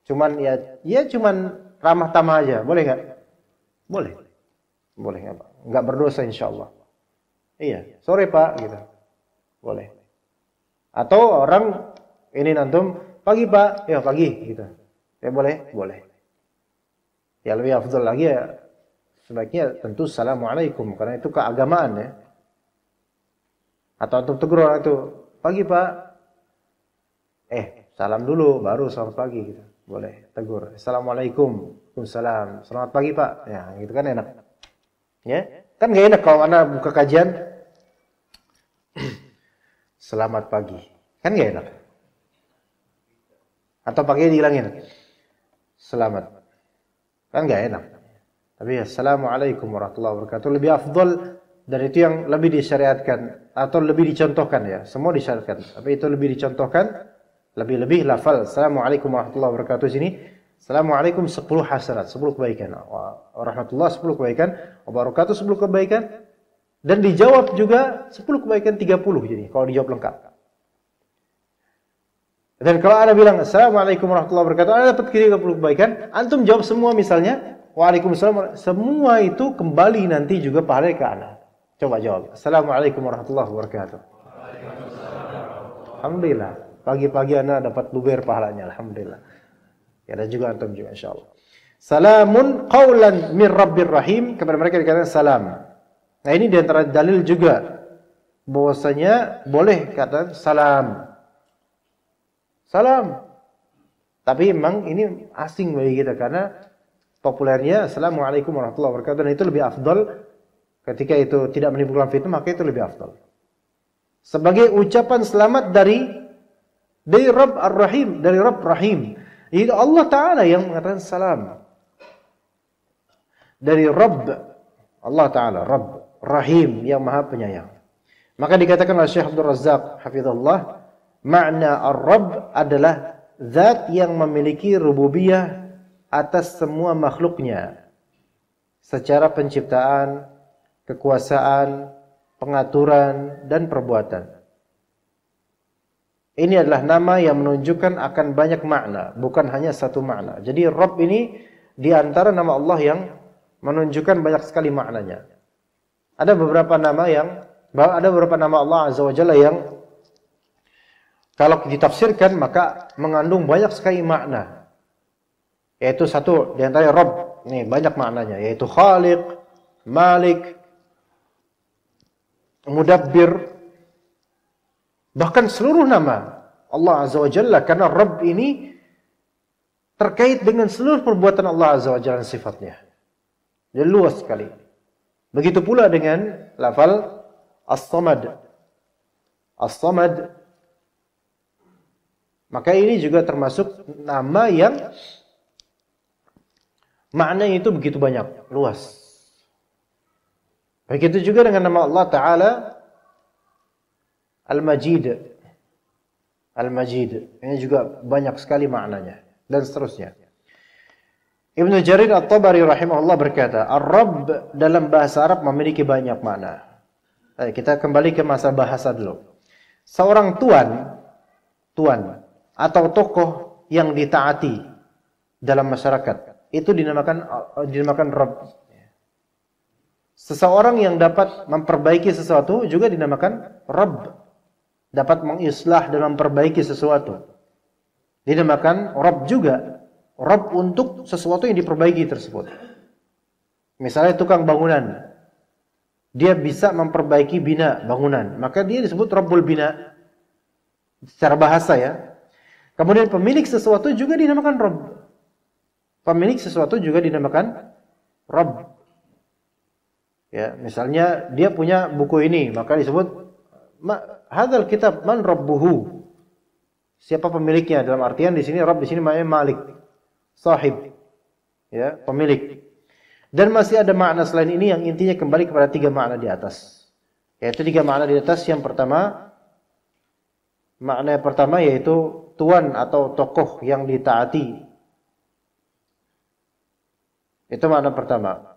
Cuman cuman ramah tamah aja. Boleh nggak? Boleh. Boleh nggak, Pak? Nggak berdosa insyaallah. Iya, sore Pak, gitu. Boleh. Atau orang ini nantum pagi Pak, ya pagi, gitu. Ya boleh, boleh. Ya lebih afdal lagi ya sebaiknya tentu assalamualaikum karena itu keagamaan ya. Atau antum tegur orang itu, pagi Pak. Salam dulu baru selamat pagi gitu. Boleh, tegur. Assalamualaikum. Waalaikumsalam. Selamat pagi Pak. Ya, gitu kan enak. Ya. Kan nggak enak kalau anak buka kajian, selamat pagi. Kan nggak enak. Atau pakai dihilangin, selamat. Kan nggak enak. Tapi assalamualaikum warahmatullahi wabarakatuh lebih afdol, dan itu yang lebih disyariatkan atau lebih dicontohkan ya. Semua disyariatkan, tapi itu lebih dicontohkan, lebih lafal assalamualaikum warahmatullahi wabarakatuh sini. Assalamualaikum 10 hasanat, 10 kebaikan. Warahmatullah 10 kebaikan, wabarakatuh 10 kebaikan. Dan dijawab juga 10 kebaikan 30 jadi kalau dijawab lengkap. Dan kalau Anda bilang assalamualaikum warahmatullahi wabarakatuh, Anda dapat 30 kebaikan, antum jawab semua misalnya waalaikumsalam, semua itu kembali nanti juga pahalanya ke Anda. Coba jawab. Assalamualaikum warahmatullahi wabarakatuh. Alhamdulillah. Pagi-pagi Anda dapat luber pahalanya. Alhamdulillah. Ya, dan juga antum juga insyaallah. Salamun qaulan min rabbir rahim, kepada mereka dikatakan salam. Nah, ini di antara dalil juga bahwasanya boleh kata salam. Salam. Tapi memang ini asing bagi kita karena populernya assalamualaikum warahmatullahi wabarakatuh, dan itu lebih afdal ketika itu tidak menimbulkan fitnah, maka itu lebih afdal. Sebagai ucapan selamat dari Rabb Ar-Rahim, dari Rabb Rahim. Itu Allah Ta'ala yang mengatakan salam. Dari Rabb, Allah Ta'ala, Rabb Rahim yang maha penyayang. Maka dikatakan oleh Syekh Abdul Razak hafizallah, makna Ar-Rabb adalah zat yang memiliki rububiyah atas semua makhluknya, secara penciptaan, kekuasaan, pengaturan, dan perbuatan. Ini adalah nama yang menunjukkan akan banyak makna, bukan hanya satu makna. Jadi Rabb ini di antara nama Allah yang menunjukkan banyak sekali maknanya. Ada beberapa nama Allah Azza wa Jalla yang kalau ditafsirkan maka mengandung banyak sekali makna. Yaitu satu di antara Rabb, nih banyak maknanya, yaitu Khaliq, Malik, Mudabbir. Bahkan seluruh nama Allah Azza wa Jalla, karena Rabb ini terkait dengan seluruh perbuatan Allah Azza wa Jalla dan sifatnya. Dia luas sekali. Begitu pula dengan lafal As-Samad. As-Samad. Maka ini juga termasuk nama yang maknanya itu begitu banyak, luas. Begitu juga dengan nama Allah Ta'ala Al-Majid. Al-Majid. Ini juga banyak sekali maknanya. Dan seterusnya. Ibnu Jarir At-Tabari rahimahullah berkata, Ar-Rabb dalam bahasa Arab memiliki banyak makna. Kita kembali ke masa bahasa dulu. Seorang tuan atau tokoh yang ditaati dalam masyarakat, itu dinamakan Rabb. Seseorang yang dapat memperbaiki sesuatu juga dinamakan Rabb. Dapat mengislah dan memperbaiki sesuatu, dinamakan Rabb juga. Rabb untuk sesuatu yang diperbaiki tersebut. Misalnya tukang bangunan, dia bisa memperbaiki bina bangunan, maka dia disebut Rabbul Bina secara bahasa ya. Kemudian pemilik sesuatu juga dinamakan Rabb. Pemilik sesuatu juga dinamakan Rabb. Ya, misalnya dia punya buku ini, maka disebut hadzal kitab man rabbuhu. Siapa pemiliknya? Dalam artian di sini Rabb di sini maknanya Malik, sahib. Ya, pemilik. Dan masih ada makna selain ini yang intinya kembali kepada 3 makna di atas. Yaitu 3 makna di atas. Yang pertama, makna yang pertama yaitu tuan atau tokoh yang ditaati. Itu makna pertama.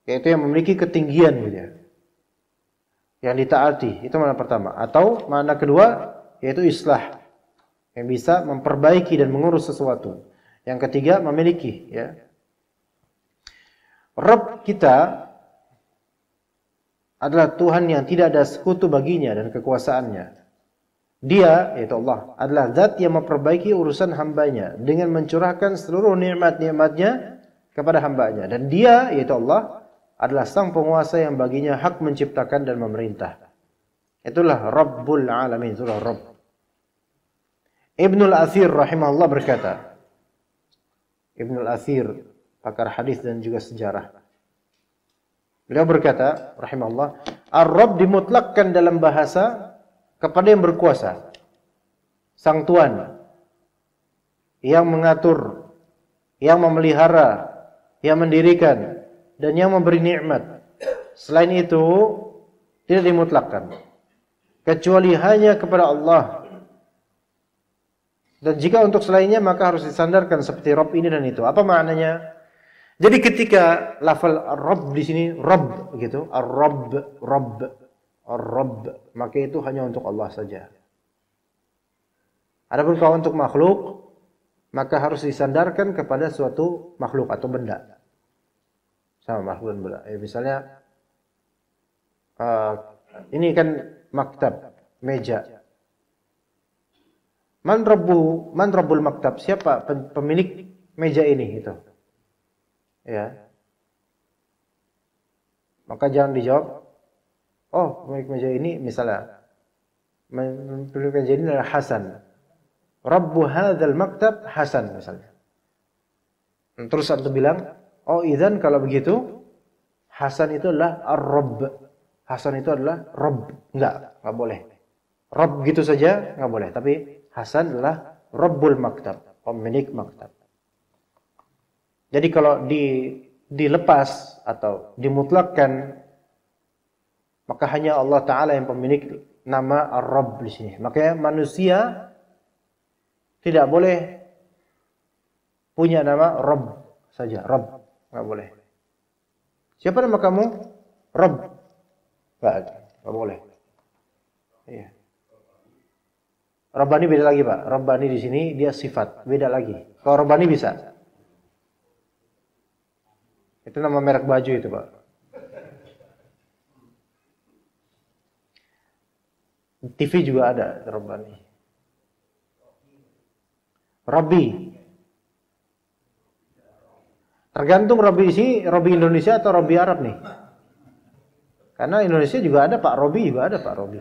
Yaitu yang memiliki ketinggian gitu ya. Yang ditaati, itu makna pertama. Atau makna kedua yaitu islah, yang bisa memperbaiki dan mengurus sesuatu. Yang ketiga memiliki ya. Rabb kita adalah Tuhan yang tidak ada sekutu baginya dan kekuasaannya. Dia, yaitu Allah, adalah zat yang memperbaiki urusan hambanya dengan mencurahkan seluruh nikmat-nikmatnya kepada hambanya. Dan dia, yaitu Allah, adalah sang penguasa yang baginya hak menciptakan dan memerintah. Itulah Rabbul Alamin, itulah Rabb. Ibnul Athir rahimahullah berkata, Ibnul Athir, pakar hadis dan juga sejarah, Beliau berkata, rahimahullah, Ar-Rabb dimutlakkan dalam bahasa kepada yang berkuasa, sang Tuhan, yang mengatur, yang memelihara, yang mendirikan, dan yang memberi nikmat. Selain itu, tidak dimutlakkan, kecuali hanya kepada Allah. Dan jika untuk selainnya, maka harus disandarkan seperti Rabb ini dan itu. Apa maknanya? Jadi ketika lafal Rabb di sini Rabb gitu, Ar-Rabb, Rabb, Ar-Rabb, maka itu hanya untuk Allah saja. Adapun kalau untuk makhluk, maka harus disandarkan kepada suatu makhluk atau benda. Sama makhluk dan benda. Misalnya ini kan maktab, meja. Man Rabbul maktab? Siapa pemilik meja ini itu? Ya. Maka jangan dijawab, oh, pemilik meja ini misalnya pemilik meja ini adalah Hasan. Rabbu hadzal maktab Hasan misalnya. Terus antum bilang, oh idzan kalau begitu Hasan itu adalah Ar-Rabb. Hasan itu adalah Rabb. Enggak boleh. Rabb gitu saja enggak boleh, tapi Hasan adalah Rabbul maktab, pemilik maktab. Jadi kalau dilepas atau dimutlakkan, maka hanya Allah Ta'ala yang pemilik nama Ar-Rabb di sini. Makanya manusia tidak boleh punya nama Rabb saja. Rabb, nggak boleh. Siapa nama kamu? Rabb. Nggak boleh. Iya. Rabbani beda lagi, Pak. Rabbani di sini dia sifat, beda lagi. Kalau Rabbani bisa. Itu nama merek baju itu, Pak. TV juga ada Rabbani. Rabbi. Tergantung Rabbi di sini, Rabbi Indonesia atau Rabbi Arab nih. Karena Indonesia juga ada Pak Robby, juga ada Pak Robby.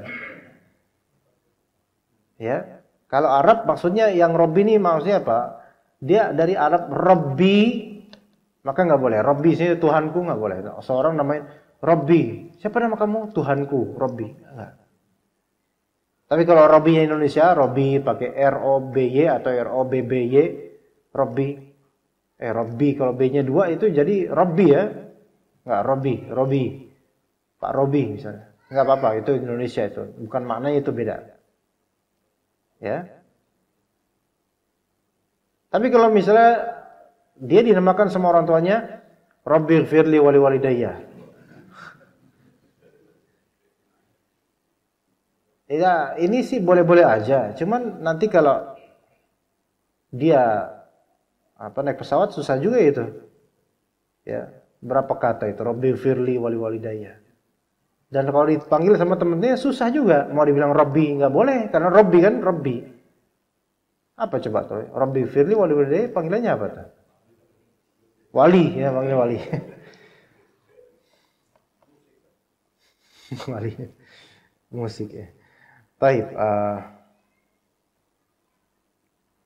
Ya. Kalau Arab maksudnya yang Robby ini maksudnya apa? Dia dari Arab Rabbi, maka nggak boleh. Rabbi sini Tuhanku nggak boleh. Seorang namanya Rabbi. Siapa nama kamu? Tuhanku, Rabbi. Enggak. Tapi kalau Rabbi Indonesia, Rabbi pakai R-O-B-Y atau R-O-B-B-Y, Rabbi. Rabbi kalau B-nya 2 itu jadi Rabbi ya. Enggak, Robby. Pak Robby misalnya. Enggak apa-apa, itu Indonesia itu. Bukan maknanya itu beda. Ya. Tapi kalau misalnya dia dinamakan sama orang tuanya Rabbighfirli wa liwalidayya. Ya, ini sih boleh-boleh aja. Cuman nanti kalau dia naik pesawat susah juga itu. Ya, berapa kata itu? Rabbighfirli wa liwalidayya. Dan kalau dipanggil sama temennya susah juga. Mau dibilang Rabbi nggak boleh karena Rabbi kan Rabbi. Apa coba tuh? Rabbighfirli wa liwalidayya panggilannya apa tuh? Wali ya, panggil wali. Wali. Musik ya. Baik.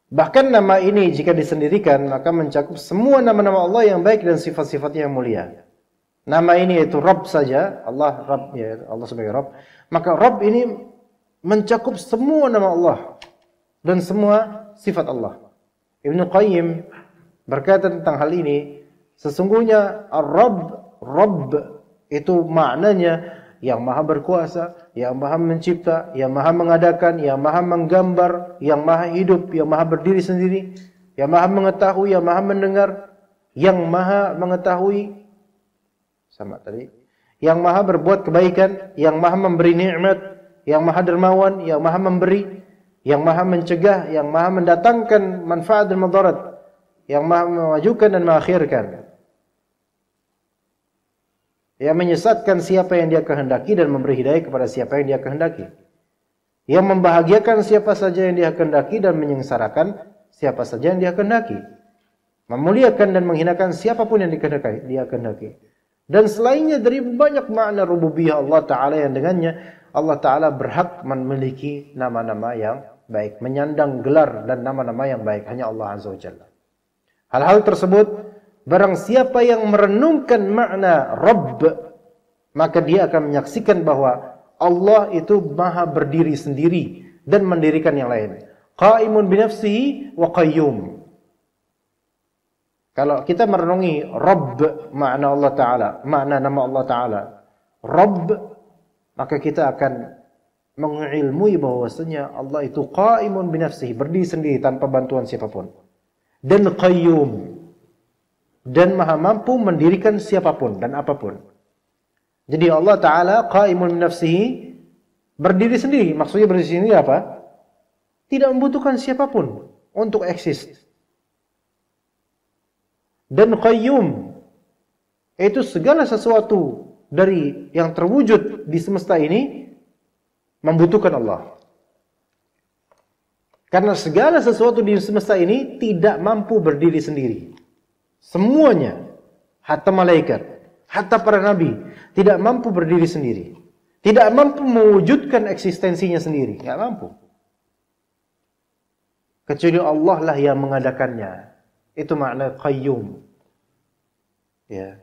Bahkan nama ini jika disendirikan maka mencakup semua nama-nama Allah yang baik dan sifat-sifatnya yang mulia. Nama ini yaitu Rabb saja, Allah Rabb ya, Allah sebagai Rabb. Maka Rabb ini mencakup semua nama Allah dan semua sifat Allah. Ibnu Qayyim berkata tentang hal ini, sesungguhnya Rabb itu maknanya yang maha berkuasa, yang maha mencipta, yang maha mengadakan, yang maha menggambar, yang maha hidup, yang maha berdiri sendiri, yang maha mengetahui, yang maha mendengar, yang maha mengetahui, sama tadi, yang maha berbuat kebaikan, yang maha memberi nikmat, yang maha dermawan, yang maha memberi, yang maha mencegah, yang maha mendatangkan manfaat dan madarat, yang maha memajukan dan mengakhirkan, yang menyesatkan siapa yang dia kehendaki dan memberi hidayah kepada siapa yang dia kehendaki, yang membahagiakan siapa saja yang dia kehendaki dan menyengsarakan siapa saja yang dia kehendaki, memuliakan dan menghinakan siapapun yang dia kehendaki. Dan selainnya dari banyak makna rububiyah Allah Ta'ala yang dengannya Allah Ta'ala berhak memiliki nama-nama yang baik, menyandang gelar dan nama-nama yang baik hanya Allah Azza wa Jalla. Hal-hal tersebut barang siapa yang merenungkan makna Rabb maka dia akan menyaksikan bahwa Allah itu maha berdiri sendiri dan mendirikan yang lain. Qaimun binafsihi wa qayyum. Kalau kita merenungi Rabb, makna Allah Ta'ala, makna nama Allah Ta'ala, Rabb, maka kita akan mengilmui bahwasanya Allah itu qaimun binafsihi, berdiri sendiri tanpa bantuan siapapun. Dan qayyum, dan maha mampu mendirikan siapapun dan apapun. Jadi Allah Ta'ala qaimun binafsihi, berdiri sendiri. Maksudnya berdiri sendiri apa? Tidak membutuhkan siapapun untuk eksis. Dan qayyum, itu segala sesuatu dari yang terwujud di semesta ini membutuhkan Allah. Karena segala sesuatu di semesta ini tidak mampu berdiri sendiri. Semuanya, hatta malaikat, hatta para nabi, tidak mampu berdiri sendiri. Tidak mampu mewujudkan eksistensinya sendiri. Tidak mampu. Kecuali Allah lah yang mengadakannya. Itu makna qayyum. Ya.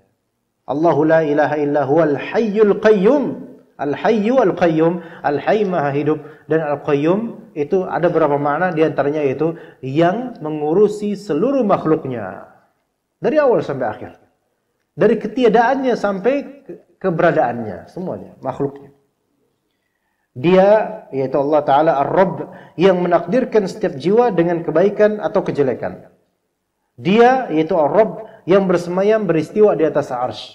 Allahu la ilaha illa huwal hayyul qayyum. Al-hayyu al-qayyum. Al-hayy maha hidup. Dan al-qayyum itu ada beberapa makna. Di antaranya itu yang mengurusi seluruh makhluknya. Dari awal sampai akhir. Dari ketiadaannya sampai keberadaannya. Semuanya. Makhluknya. Dia, yaitu Allah Ta'ala Ar-Rabb, yang menakdirkan setiap jiwa dengan kebaikan atau kejelekan. Dia, yaitu Ar-Rabb, yang bersemayam beristiwa di atas arsy.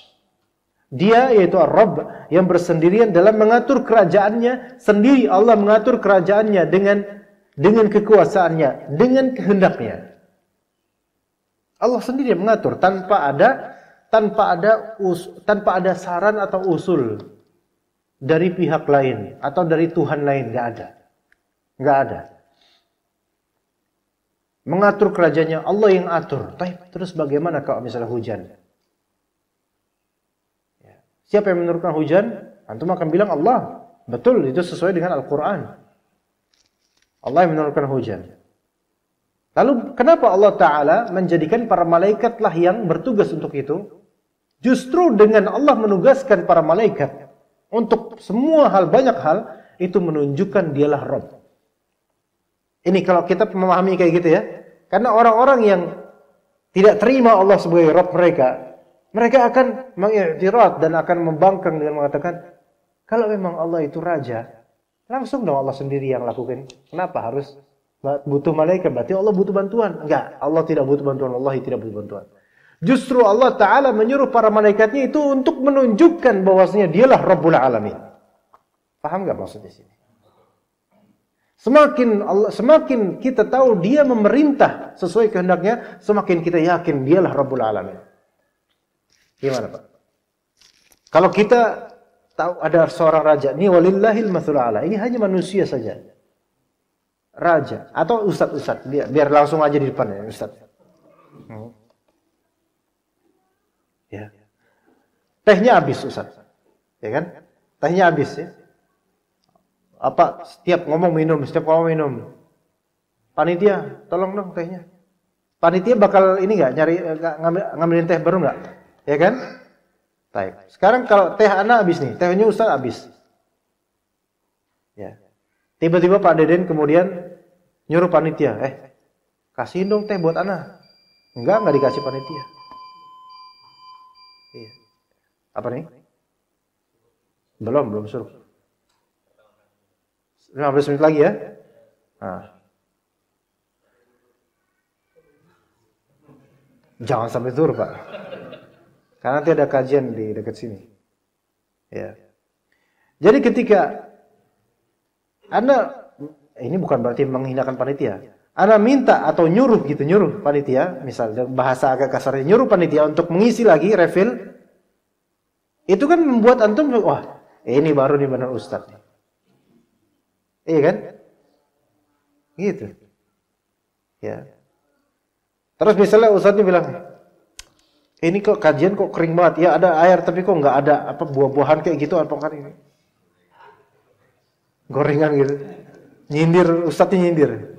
Dia, yaitu Ar-Rabb, yang bersendirian dalam mengatur kerajaannya sendiri. Allah mengatur kerajaannya dengan kekuasaannya, dengan kehendaknya. Allah sendiri yang mengatur tanpa ada saran atau usul dari pihak lain atau dari Tuhan lain. Nggak ada. Mengatur kerajaannya Allah yang atur. Terus bagaimana kalau misalnya hujan? Siapa yang menurunkan hujan? Antum akan bilang Allah. Betul, itu sesuai dengan Al-Quran. Allah yang menurunkan hujan. Lalu kenapa Allah Ta'ala menjadikan para malaikatlah yang bertugas untuk itu? Justru dengan Allah menugaskan para malaikat untuk semua hal, banyak hal, itu menunjukkan dialah Rabb. Ini kalau kita memahami kayak gitu ya. Karena orang-orang yang tidak terima Allah sebagai Rabb mereka akan mengiktirad dan akan membangkang dengan mengatakan, kalau memang Allah itu raja, langsung dong Allah sendiri yang lakukan. Kenapa harus butuh malaikat? Berarti Allah butuh bantuan. Enggak, Allah tidak butuh bantuan. Allah tidak butuh bantuan. Justru Allah Ta'ala menyuruh para malaikatnya itu untuk menunjukkan bahwasanya dialah Rabbul Alamin. Paham enggak maksudnya sini? Semakin kita tahu dia memerintah sesuai kehendaknya, semakin kita yakin dialah Rabbul Alamin. Gimana Pak? Kalau kita tahu ada seorang raja, ini walillahil matsul a'la, ini hanya manusia saja. Raja atau ustaz, biar langsung aja di depan ya, ustaz. Ya. Tehnya habis ustaz. Ya kan? Tehnya habis ya. Apa setiap ngomong minum. Panitia, tolong dong tehnya. Panitia bakal ini enggak ngambilin teh baru enggak? Ya kan? Baik. Sekarang kalau teh ana habis nih, tehnya ustaz habis. Ya. Tiba-tiba Pak Deden kemudian nyuruh panitia, kasihin dong teh buat ana. Enggak dikasih panitia. Iya. Apa nih? Belum suruh. 15 menit lagi ya. Nah. Jangan sampai zuhur, Pak. Karena nanti ada kajian di dekat sini. Ya. Jadi ketika Anda, ini bukan berarti menghinakan panitia. Anda minta atau nyuruh panitia, misalnya bahasa agak kasarnya, nyuruh panitia untuk mengisi lagi, refill. Itu kan membuat antum, wah, ini baru nih benar ustaz. Iya kan? Gitu. Ya. Terus misalnya ustaznya bilang, ini kok kajian kok kering banget. Ya ada air tapi kok nggak ada apa buah-buahan kayak gitu apa kan ini. Gorengan gitu. Nyindir, ustaznya nyindir.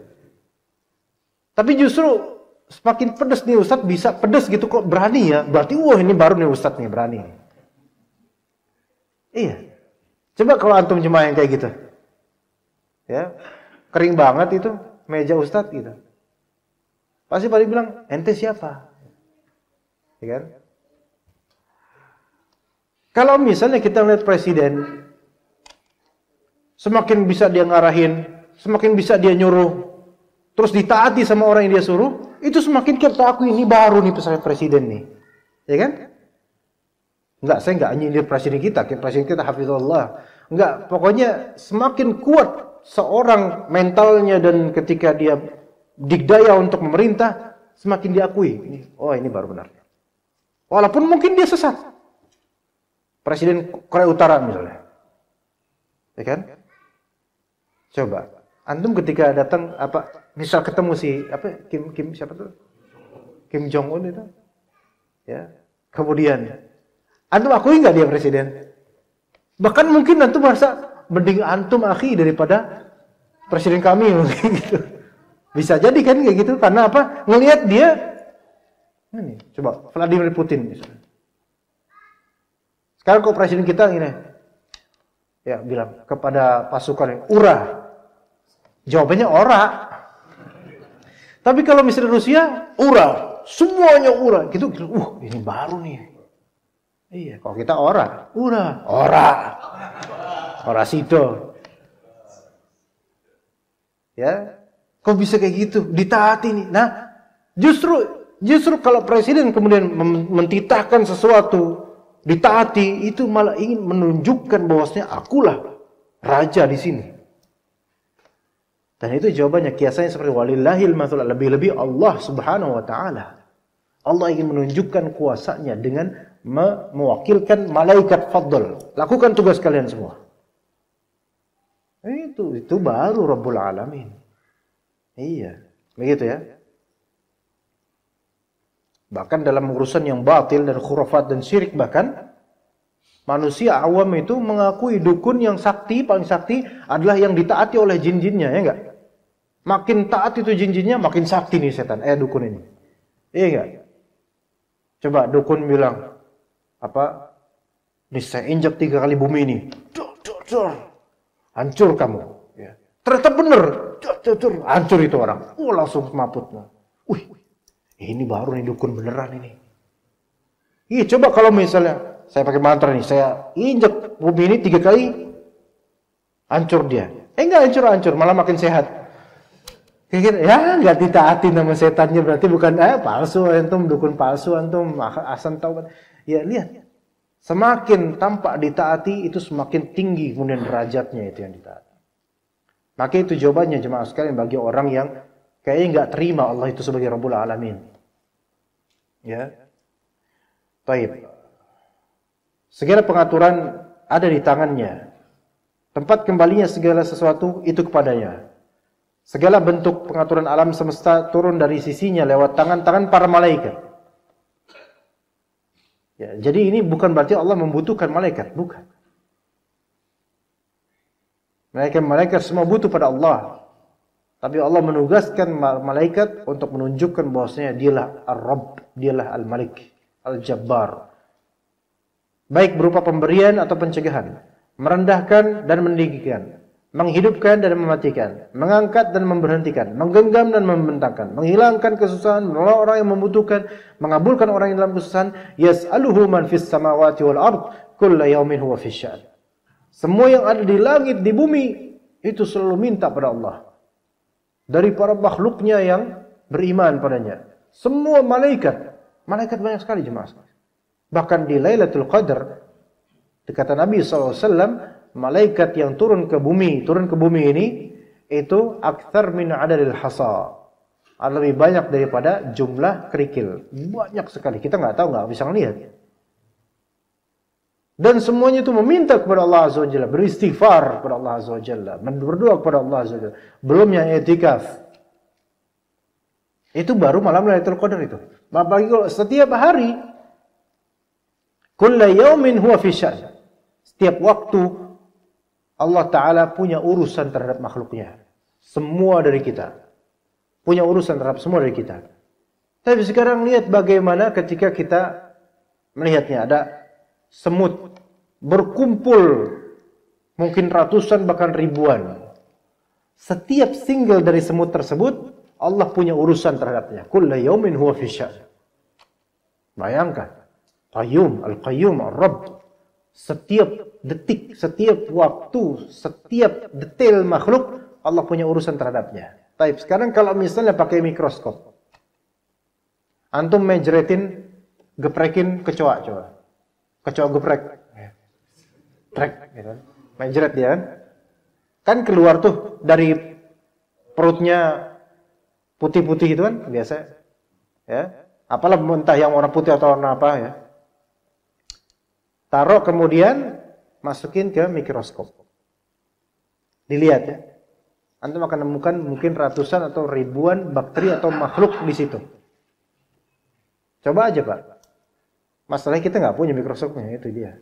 Tapi justru semakin pedas nih ustaz, bisa pedas gitu kok berani ya. Berarti wah ini baru nih ustaz nih berani. Iya. Coba kalau antum jemaah yang kayak gitu. Ya. Kering banget itu meja ustadz gitu. Pasti pada bilang, ente siapa? Ya kan? Kalau misalnya kita lihat presiden, semakin bisa dia ngarahin, semakin bisa dia nyuruh, terus ditaati sama orang yang dia suruh, itu semakin kita akui ini baru nih pesan presiden nih. Ya kan? Enggak, saya enggak nyindir presiden kita hafizullah. Enggak, pokoknya semakin kuat seorang mentalnya dan ketika dia dikdaya untuk memerintah, semakin diakui. Oh, ini baru benar. Walaupun mungkin dia sesat. Presiden Korea Utara misalnya. Ya kan? Coba, antum ketika datang misal ketemu Kim siapa tuh? Kim Jong Un itu. Ya. Kemudian antum akui enggak dia presiden? Bahkan mungkin antum merasa mending antum akhi daripada presiden kami mungkin gitu. Bisa jadi kan kayak gitu karena apa? Ngelihat dia ini, coba Vladimir Putin misalnya. Sekarang kok presiden kita ini ya bilang kepada pasukan ura. Jawabannya ora. Tapi kalau misalnya Rusia, ura. Semuanya ura. Gitu, ini baru nih. Iya, kalau kita ora. Ora sido. Ya. Kok bisa kayak gitu? Ditaati nih. Nah, justru kalau presiden kemudian mentitahkan sesuatu, ditaati, itu malah ingin menunjukkan bahwasanya akulah raja di sini. Dan itu jawabannya kiasannya seperti walillahil matsul, lebih-lebih Allah Subhanahu wa taala. Allah ingin menunjukkan kuasanya dengan mewakilkan malaikat fadl. Lakukan tugas kalian semua. Itu baru Rabbul Alamin. Iya, begitu ya. Bahkan dalam urusan yang batil dan khurafat dan syirik, bahkan manusia awam itu mengakui dukun yang sakti, paling sakti adalah yang ditaati oleh jin-jinnya, ya enggak? Makin taat itu jin-jinnya, makin sakti nih setan, dukun ini. Iya enggak? Coba dukun bilang, ini saya injak 3 kali bumi ini. Hancur kamu. Ya. Ternyata benar. Hancur itu orang. Langsung maput. Ini baru nih dukun beneran ini. Iya, coba kalau misalnya saya pakai mantra nih, saya injak bumi ini 3 kali, hancur dia. Enggak hancur, malah makin sehat. Ya, enggak ditaatin sama setannya, berarti bukan palsu antum, dukun palsu antum, asal tahu. Ya, lihat. Semakin tampak ditaati, itu semakin tinggi kemudian derajatnya itu yang ditaati. Maka itu jawabannya jemaah sekalian bagi orang yang kayaknya enggak terima Allah itu sebagai Rabbul Alamin. Ya. Baik. Segala pengaturan ada di tangannya. Tempat kembalinya segala sesuatu itu kepadanya. Segala bentuk pengaturan alam semesta turun dari sisinya lewat tangan-tangan para malaikat. Ya, jadi ini bukan berarti Allah membutuhkan malaikat, bukan. Malaikat semua butuh pada Allah. Tapi Allah menugaskan malaikat untuk menunjukkan bahwasanya dialah Ar-Rabb, dialah Al-Malik, Al-Jabbar. Baik berupa pemberian atau pencegahan, merendahkan dan meninggikan, menghidupkan dan mematikan, mengangkat dan memberhentikan, menggenggam dan membentangkan, menghilangkan kesusahan, menolong orang yang membutuhkan, mengabulkan orang yang dalam kesusahan. Yas'aluhu man fis samawati wal ard, kullu yaumin huwa fis sya'n. Semua yang ada di langit, di bumi, itu selalu minta pada Allah. Dari para makhluknya yang beriman padanya. Semua malaikat banyak sekali jemaah. Bahkan di Lailatul Qadar, kata Nabi SAW, malaikat yang turun ke bumi ini, itu aktsar min adadil hasa. Lebih banyak daripada jumlah kerikil. Banyak sekali, kita nggak bisa ngelihat. Dan semuanya itu meminta kepada Allah Azza wa Jalla, beristighfar kepada Allah Azza wa Jalla, berdoa kepada Allah Azza wa Jalla. Belum yang i'tikaf. Itu baru malam Lailatul Qadar itu. Apalagi kalau setiap hari, kullu yaumin huwa fi sya'n. Setiap waktu Allah Ta'ala punya urusan terhadap makhluknya. Semua dari kita punya urusan terhadap semua dari kita. Tapi sekarang lihat bagaimana ketika kita melihatnya, ada semut berkumpul mungkin ratusan bahkan ribuan. Setiap single dari semut tersebut Allah punya urusan terhadapnya. Kullu yaumin huwa fi sya'n. Bayangkan, Qayyum, Al-Qayyum, Ar-Rabb. Setiap detik, setiap waktu, setiap detail makhluk Allah punya urusan terhadapnya. Taib, sekarang kalau misalnya pakai mikroskop, antum mejretin, geprekin kecoa, coba. Kecoa geprek. Trek, gitu. Mejret dia kan. Kan keluar tuh dari perutnya putih-putih itu kan biasa. Ya. Apalah entah yang warna putih atau warna apa ya. Taruh kemudian masukin ke mikroskop. Dilihat ya. Antum akan menemukan mungkin ratusan atau ribuan bakteri atau makhluk di situ. Coba aja, Pak. Masalahnya kita nggak punya mikroskopnya, itu dia.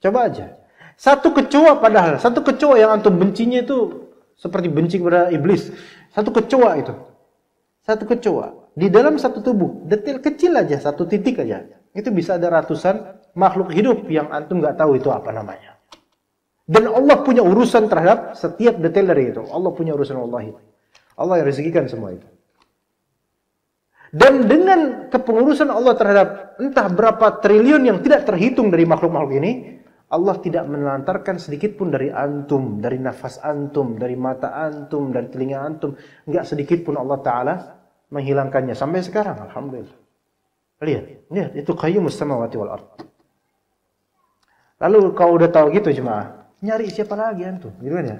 Coba aja. Satu kecoa padahal, satu kecoa yang antum bencinya itu seperti benci kepada iblis. Satu kecoa itu. Satu kecoa. Di dalam satu tubuh, detail kecil aja, satu titik aja. Itu bisa ada ratusan makhluk hidup yang antum nggak tahu itu apa namanya. Dan Allah punya urusan terhadap setiap detail dari itu. Allah punya urusan wallahi. Allah yang rezekikan semua itu. Dan dengan kepengurusan Allah terhadap entah berapa triliun yang tidak terhitung dari makhluk-makhluk ini, Allah tidak menelantarkan sedikit pun dari antum, dari nafas antum, dari mata antum, dari telinga antum. Enggak sedikit pun Allah Ta'ala menghilangkannya. Sampai sekarang, alhamdulillah. Lihat, itu qayyumus samawati wal ardh. Lalu kalau udah tahu gitu jemaah, nyari siapa lagi antum? Gitu kan ya?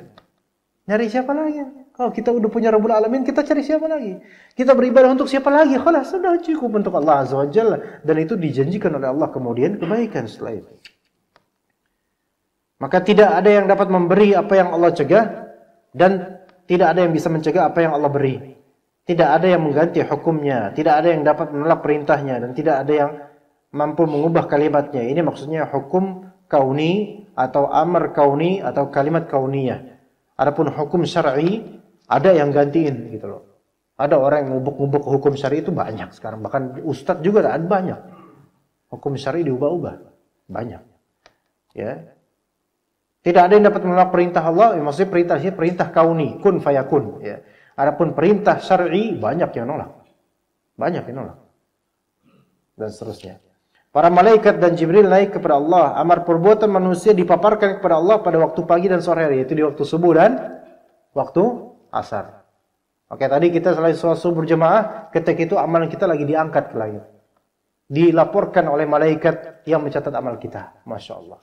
Nyari siapa lagi? Kalau kita udah punya Rabbul Alamin, kita cari siapa lagi? Kita beribadah untuk siapa lagi? Khalas, sudah cukup untuk Allah Azza wa Jalla. Dan itu dijanjikan oleh Allah kemudian kebaikan setelah itu. Maka tidak ada yang dapat memberi apa yang Allah cegah, dan tidak ada yang bisa mencegah apa yang Allah beri. Tidak ada yang mengganti hukumnya, tidak ada yang dapat menolak perintahnya, dan tidak ada yang mampu mengubah kalimatnya. Ini maksudnya hukum kauni atau amr kauni atau kalimat kauniyah. Adapun hukum syar'i ada yang gantiin gitu loh. Ada orang yang ngubuk-ngubuk hukum syar'i itu banyak sekarang, bahkan ustadz juga ada banyak. Hukum syar'i diubah-ubah banyak. Ya. Tidak ada yang dapat menolak perintah Allah, maksudnya perintah kauni, kun fayakun. Ya. Adapun perintah syar'i banyak yang nolak. Banyak yang nolak. Dan seterusnya. Para malaikat dan Jibril naik kepada Allah. Amar perbuatan manusia dipaparkan kepada Allah pada waktu pagi dan sore hari. Yaitu di waktu subuh dan waktu asar. Oke, tadi kita selain sholat subuh berjamaah, ketika itu amalan kita lagi diangkat ke langit. Dilaporkan oleh malaikat yang mencatat amal kita. Masya Allah.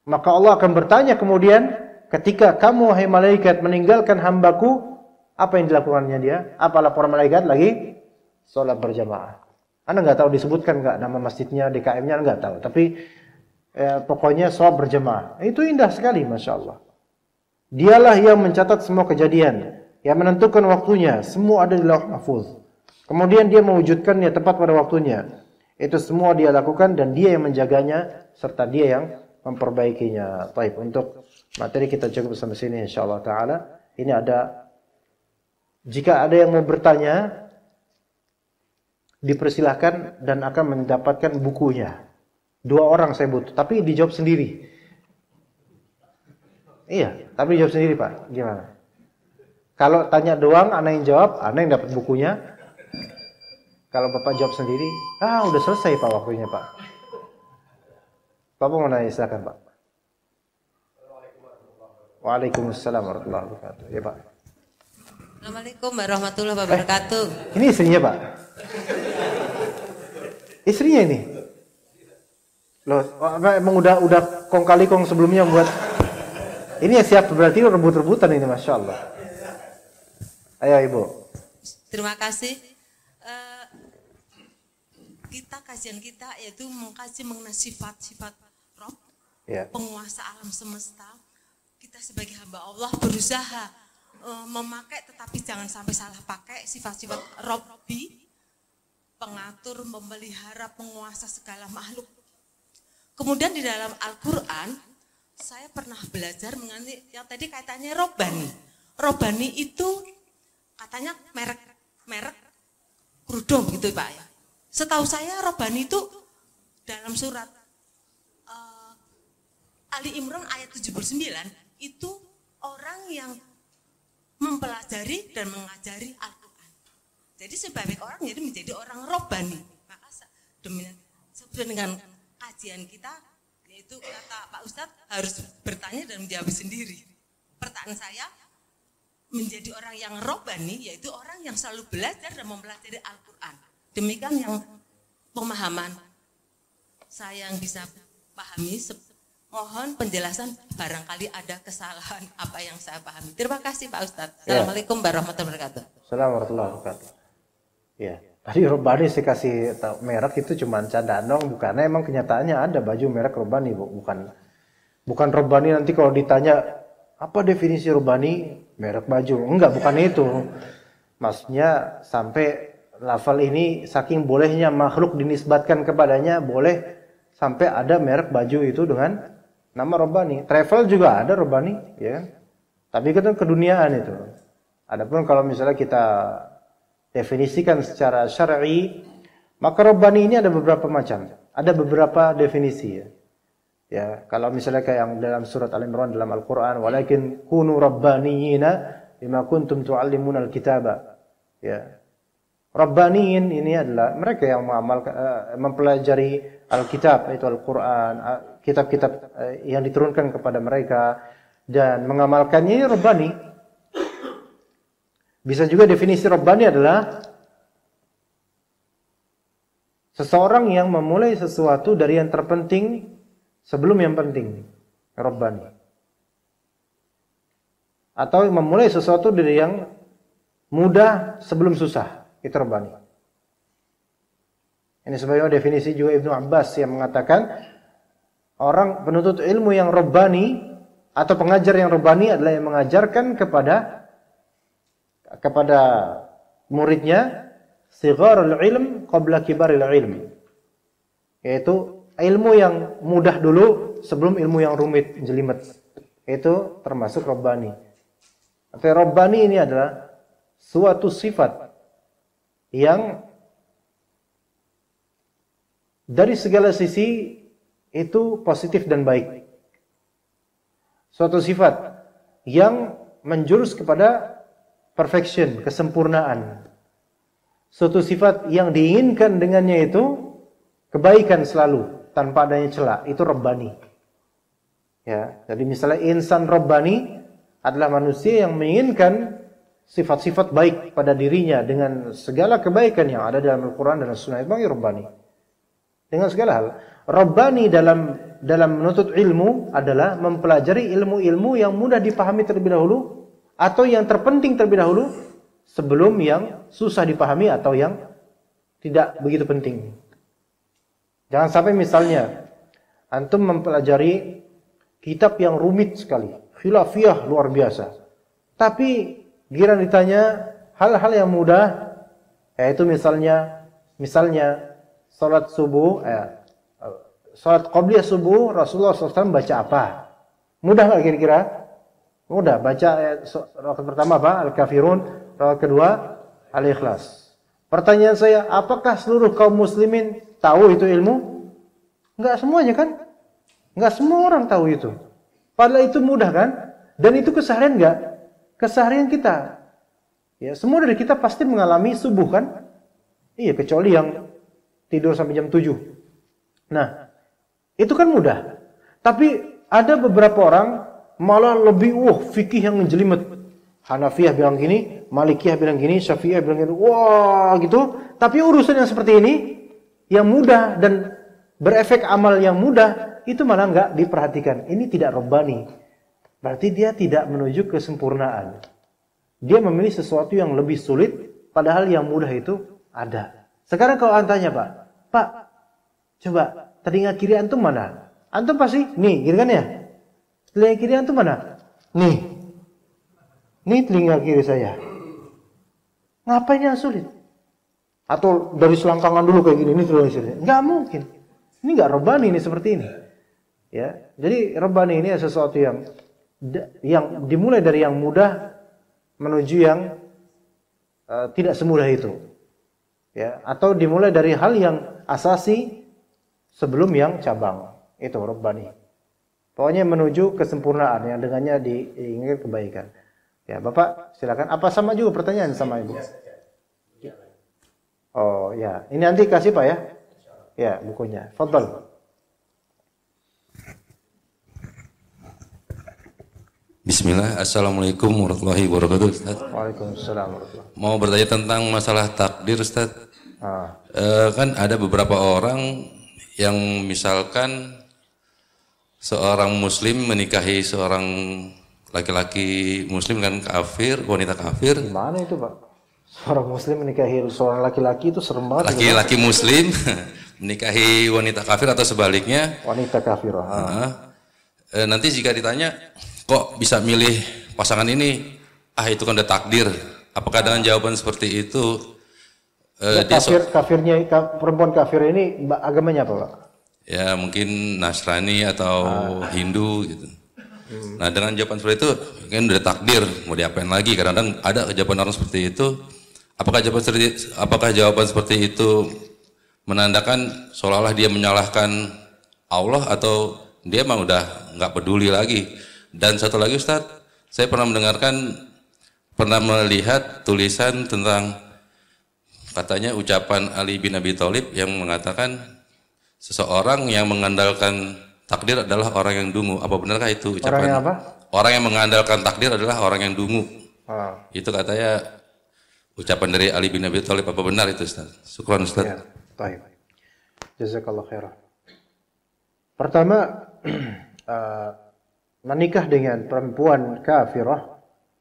Maka Allah akan bertanya kemudian, ketika kamu, hai malaikat, meninggalkan hambaku, apa yang dilakukannya dia? Apa laporan malaikat lagi? Sholat berjamaah. Anda nggak tahu disebutkan nggak nama masjidnya, DKM-nya nggak tahu. Tapi pokoknya sholat berjamaah. Itu indah sekali, Masya Allah. Dialah yang mencatat semua kejadian, yang menentukan waktunya. Semua ada di Lauh Mahfuz. Kemudian dia mewujudkannya tepat pada waktunya. Itu semua dia lakukan dan dia yang menjaganya serta dia yang memperbaikinya. Baik, untuk materi kita cukup sampai sini insyaallah taala. Ini ada, jika ada yang mau bertanya dipersilahkan dan akan mendapatkan bukunya. 2 orang saya butuh, tapi dijawab sendiri. Iya, tapi dijawab sendiri Pak. Gimana? Kalau tanya doang, Anda yang jawab, Anda yang dapat bukunya. Kalau Bapak jawab sendiri, udah selesai Pak waktunya Pak. Bapak mau nanya, silakan Pak. Waalaikumsalam warahmatullahi wabarakatuh. Ya Pak. Assalamualaikum warahmatullahi wabarakatuh. Ini istrinya Pak. Istrinya ini. Loh, emang udah kong kali kong sebelumnya buat. Ini ya siap berarti rebut-rebutan ini, Masya Allah. Ayo Ibu. Terima kasih. Kajian kita yaitu mengkaji mengenai sifat-sifat Rob, penguasa alam semesta. Kita sebagai hamba Allah berusaha memakai, tetapi jangan sampai salah pakai sifat-sifat Robbi, pengatur, memelihara, penguasa segala makhluk. Kemudian di dalam Al-Quran, saya pernah belajar mengenai yang tadi kaitannya Robbani. Robbani itu katanya merek kerudung gitu Pak ya. Setahu saya Robbani itu dalam surat Ali Imran ayat 79 itu orang yang mempelajari dan mengajari Al-Quran. Jadi sebagai orang jadi menjadi orang robbani. Maka sesuai dengan kajian kita, yaitu kata Pak Ustadz harus bertanya dan menjawab sendiri. Pertanyaan saya, menjadi orang yang robbani yaitu orang yang selalu belajar dan mempelajari Al-Quran. Demikian yang pemahaman saya yang bisa pahami. Mohon penjelasan barangkali ada kesalahan apa yang saya pahami. Terima kasih Pak Ustadz. Assalamualaikum warahmatullahi wabarakatuh. Assalamualaikum warahmatullahi wabarakatuh. Ya, tadi robbani saya kasih tahu merek itu cuma candaan dong, bukannya emang kenyataannya ada baju merek robbani, Bu. Bukan robbani nanti kalau ditanya apa definisi robbani merek baju. Enggak, bukan itu. Maksudnya sampai lafal ini saking bolehnya makhluk dinisbatkan kepadanya, boleh sampai ada merek baju itu dengan nama robbani. Travel juga ada robbani, ya kan? Tapi kan keduniaan itu. Adapun kalau misalnya kita definisikan secara syar'i, maka robbani ini ada beberapa macam. Ada beberapa definisi ya. Ya, kalau misalnya kayak yang dalam surat Al-Imran dalam Al-Qur'an, walakin kunu rabbaniyina bima kuntum tu'allimuna al-kitaba. Ya. Rabbaniin ini adalah mereka yang mempelajari Alkitab, yaitu Al-Quran, kitab-kitab yang diturunkan kepada mereka dan mengamalkannya, ini Rabbani. Bisa juga definisi Rabbani adalah seseorang yang memulai sesuatu dari yang terpenting sebelum yang penting, Rabbani. Atau memulai sesuatu dari yang mudah sebelum susah, itu Rabbani. Ini sebagai definisi juga Ibnu Abbas yang mengatakan orang penuntut ilmu yang Rabbani atau pengajar yang Rabbani adalah yang mengajarkan kepada muridnya sigharul ilm qabla kibaril ilm, yaitu ilmu yang mudah dulu sebelum ilmu yang rumit jelimet. Itu termasuk Rabbani. Tapi Rabbani ini adalah suatu sifat yang dari segala sisi itu positif dan baik. Suatu sifat yang menjurus kepada perfection, kesempurnaan. Suatu sifat yang diinginkan dengannya itu kebaikan selalu tanpa adanya celah, itu Rabbani. Ya, jadi misalnya insan Rabbani adalah manusia yang menginginkan sifat-sifat baik pada dirinya dengan segala kebaikan yang ada dalam Al-Quran dan As-Sunnah, itu Rabbani. Dengan segala hal. Rabbani dalam menuntut ilmu adalah mempelajari ilmu-ilmu yang mudah dipahami terlebih dahulu atau yang terpenting terlebih dahulu sebelum yang susah dipahami atau yang tidak begitu penting. Jangan sampai misalnya antum mempelajari kitab yang rumit sekali, khilafiyah luar biasa. Tapi giliran ditanya hal-hal yang mudah, yaitu misalnya salat subuh, salat qabliyah subuh Rasulullah SAW baca apa? Mudah nggak kira-kira? Mudah. Baca rakaat pertama apa? Al-Kafirun. Rakaat kedua Al-Ikhlas. Pertanyaan saya, apakah seluruh kaum muslimin tahu itu ilmu? Enggak semuanya kan? Enggak semua orang tahu itu. Padahal itu mudah kan? Dan itu keseharian enggak? Keseharian kita. Ya, semua dari kita pasti mengalami subuh kan? Iya, kecuali yang tidur sampai jam 7. Nah, itu kan mudah. Tapi ada beberapa orang malah lebih fikih yang menjelimet. Hanafiyah bilang gini, Malikiyah bilang gini, Syafi'iyah bilang gini. Wah, gitu. Tapi urusan yang seperti ini yang mudah dan berefek amal yang mudah itu malah enggak diperhatikan. Ini tidak Rabbani. Berarti dia tidak menuju kesempurnaan. Dia memilih sesuatu yang lebih sulit padahal yang mudah itu ada. Sekarang kalau tanya, Pak, coba telinga kiri antum mana? Antum pasti, nih, gitu kan ya? Telinga kiri antum mana? Nih. Nih telinga kiri saya. Ngapain yang sulit? Atau dari selangkangan dulu kayak gini, ini telinga kiri. Enggak mungkin. Ini enggak Rabbani ini seperti ini. Ya. Jadi Rabbani ini sesuatu yang dimulai dari yang mudah menuju yang tidak semudah itu. Ya, atau dimulai dari hal yang asasi sebelum yang cabang. Itu Rabbani. Pokoknya menuju kesempurnaan yang dengannya diinginkan kebaikan. Ya, Bapak silakan. Apa sama juga pertanyaan sama Ibu? Oh, ya. Ini nanti kasih Pak ya? Ya, bukunya. Fadhal. Bismillah, Assalamualaikum warahmatullahi wabarakatuh, Ustaz. Waalaikumsalam warahmatullahi wabarakatuh. Mau bertanya tentang masalah takdir, Ustaz. Kan ada beberapa orang yang misalkan seorang muslim menikahi seorang laki-laki muslim kan kafir, wanita kafir. Gimana itu Pak? Seorang muslim menikahi seorang laki-laki itu serem banget. Laki-laki muslim menikahi wanita kafir atau sebaliknya. Wanita kafir. Nanti jika ditanya, kok bisa milih pasangan ini? Itu kan udah takdir. Apakah dengan jawaban seperti itu kafirnya perempuan kafir ini agamanya apa Pak? Ya mungkin Nasrani atau Hindu gitu. Nah dengan jawaban seperti itu kan udah takdir, mau diapain lagi? Kadang-kadang ada jawaban orang seperti itu. Apakah jawaban seperti itu menandakan seolah-olah dia menyalahkan Allah atau dia emang udah nggak peduli lagi? Dan satu lagi Ustadz, saya pernah melihat tulisan tentang katanya ucapan Ali bin Abi Thalib yang mengatakan seseorang yang mengandalkan takdir adalah orang yang dungu. Apa benarkah itu ucapan? Orang yang apa? Orang yang mengandalkan takdir adalah orang yang dungu. Itu katanya ucapan dari Ali bin Abi Thalib. Apa benar itu Ustaz? Syukran Ustaz. Ya, baik. Jazakallah khairan. Pertama, menikah dengan perempuan kafirah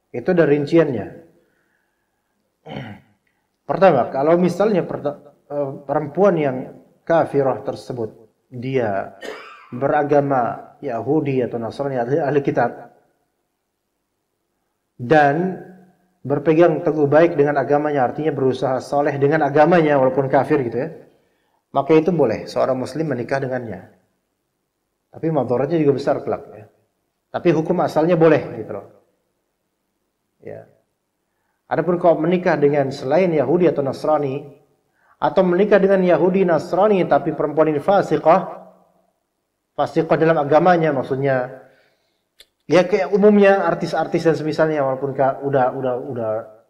itu ada rinciannya. Pertama, kalau misalnya perempuan yang kafirah tersebut dia beragama Yahudi atau Nasrani ahli kitab dan berpegang teguh baik dengan agamanya, artinya berusaha soleh dengan agamanya walaupun kafir gitu ya, maka itu boleh seorang muslim menikah dengannya. Tapi madharatnya juga besar kelak ya. Tapi hukum asalnya boleh gitu loh. Ya. Adapun kalau menikah dengan selain Yahudi atau Nasrani, atau menikah dengan Yahudi Nasrani tapi perempuan ini fasiqah dalam agamanya, maksudnya ya kayak umumnya artis-artis dan semisalnya walaupun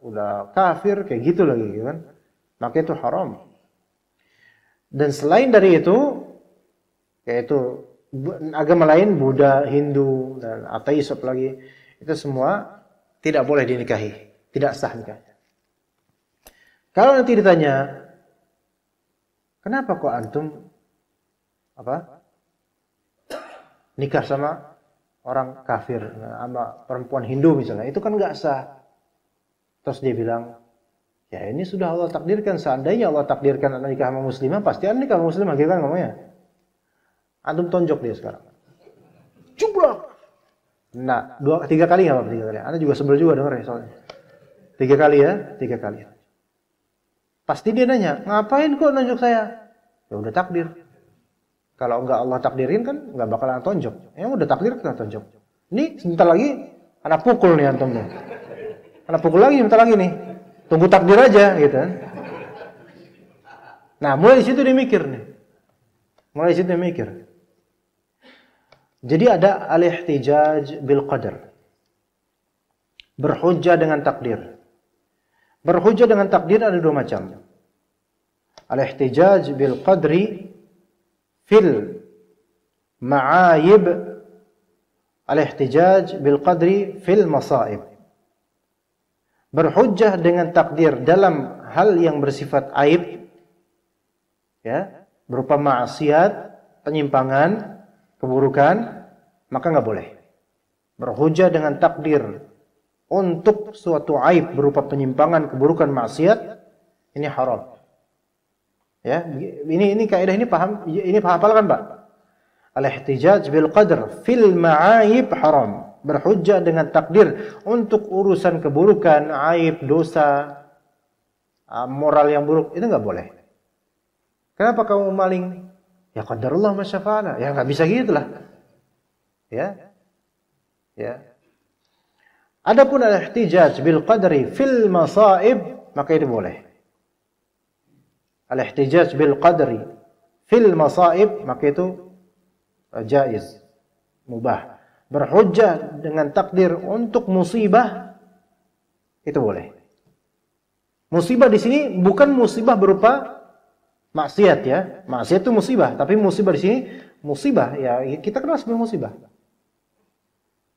udah kafir kayak gitu lagi gitu kan, maka itu haram. Dan selain dari itu, yaitu agama lain, Buddha, Hindu dan ateis apalagi, itu semua tidak boleh dinikahi, tidak sah nikahnya. Kalau nanti ditanya, kenapa kok antum nikah sama orang kafir, sama perempuan Hindu misalnya, itu kan nggak sah. Terus dia bilang, ya ini sudah Allah takdirkan, seandainya Allah takdirkan anak nikah sama muslimah, pasti anak nikah sama muslimah, gitu kan ngomongnya. Antum tonjok dia sekarang. Cublak. Nah, 3 kali nggak apa-apa, 3 kali. Anda juga sebel juga denger ya soalnya. 3 kali ya, 3 kali. Pasti dia nanya, ngapain kok nonjok saya? Ya udah takdir. Kalau enggak Allah takdirin kan enggak bakalan tonjok. Ya udah takdir kan tonjok. Ini sebentar lagi anak pukul nih antum nih. Anak pukul lagi sebentar lagi nih. Tunggu takdir aja gitu. Nah, mulai di situ dia mikir nih. Mulai di situ dia mikir. Jadi ada al-ihtijaj bil qadar. Berhujjah dengan takdir. Berhujjah dengan takdir ada 2 macam. Al-ihtijaj bil qadri fil ma'ayib, al-ihtijaj bil qadri fil masaib. Berhujjah dengan takdir dalam hal yang bersifat aib, ya, berupa maksiat, penyimpangan, keburukan, maka enggak boleh. Berhujjah dengan takdir untuk suatu aib berupa penyimpangan, keburukan, maksiat, ini haram. Ya, ini kaidah ini paham, ini hafalkan Pak. Al-ihtijaj bil qadr fil ma'aib haram. Berhujjah dengan takdir untuk urusan keburukan, aib, dosa, moral yang buruk, itu enggak boleh. Kenapa kamu maling? Ya qadarullah ma syafa'ala. Ya enggak bisa gitulah. Ya. Ya. Adapun al-ihtijaj bil qadri fil masaib, maka itu boleh. Al-ihtijaj bil qadri fil masaib, maka itu jaiz, mubah. Berhujjah dengan takdir untuk musibah itu boleh. Musibah di sini bukan musibah berupa maksiat ya. Maksiat itu musibah, tapi musibah di sini musibah ya kita kenal sebagai musibah.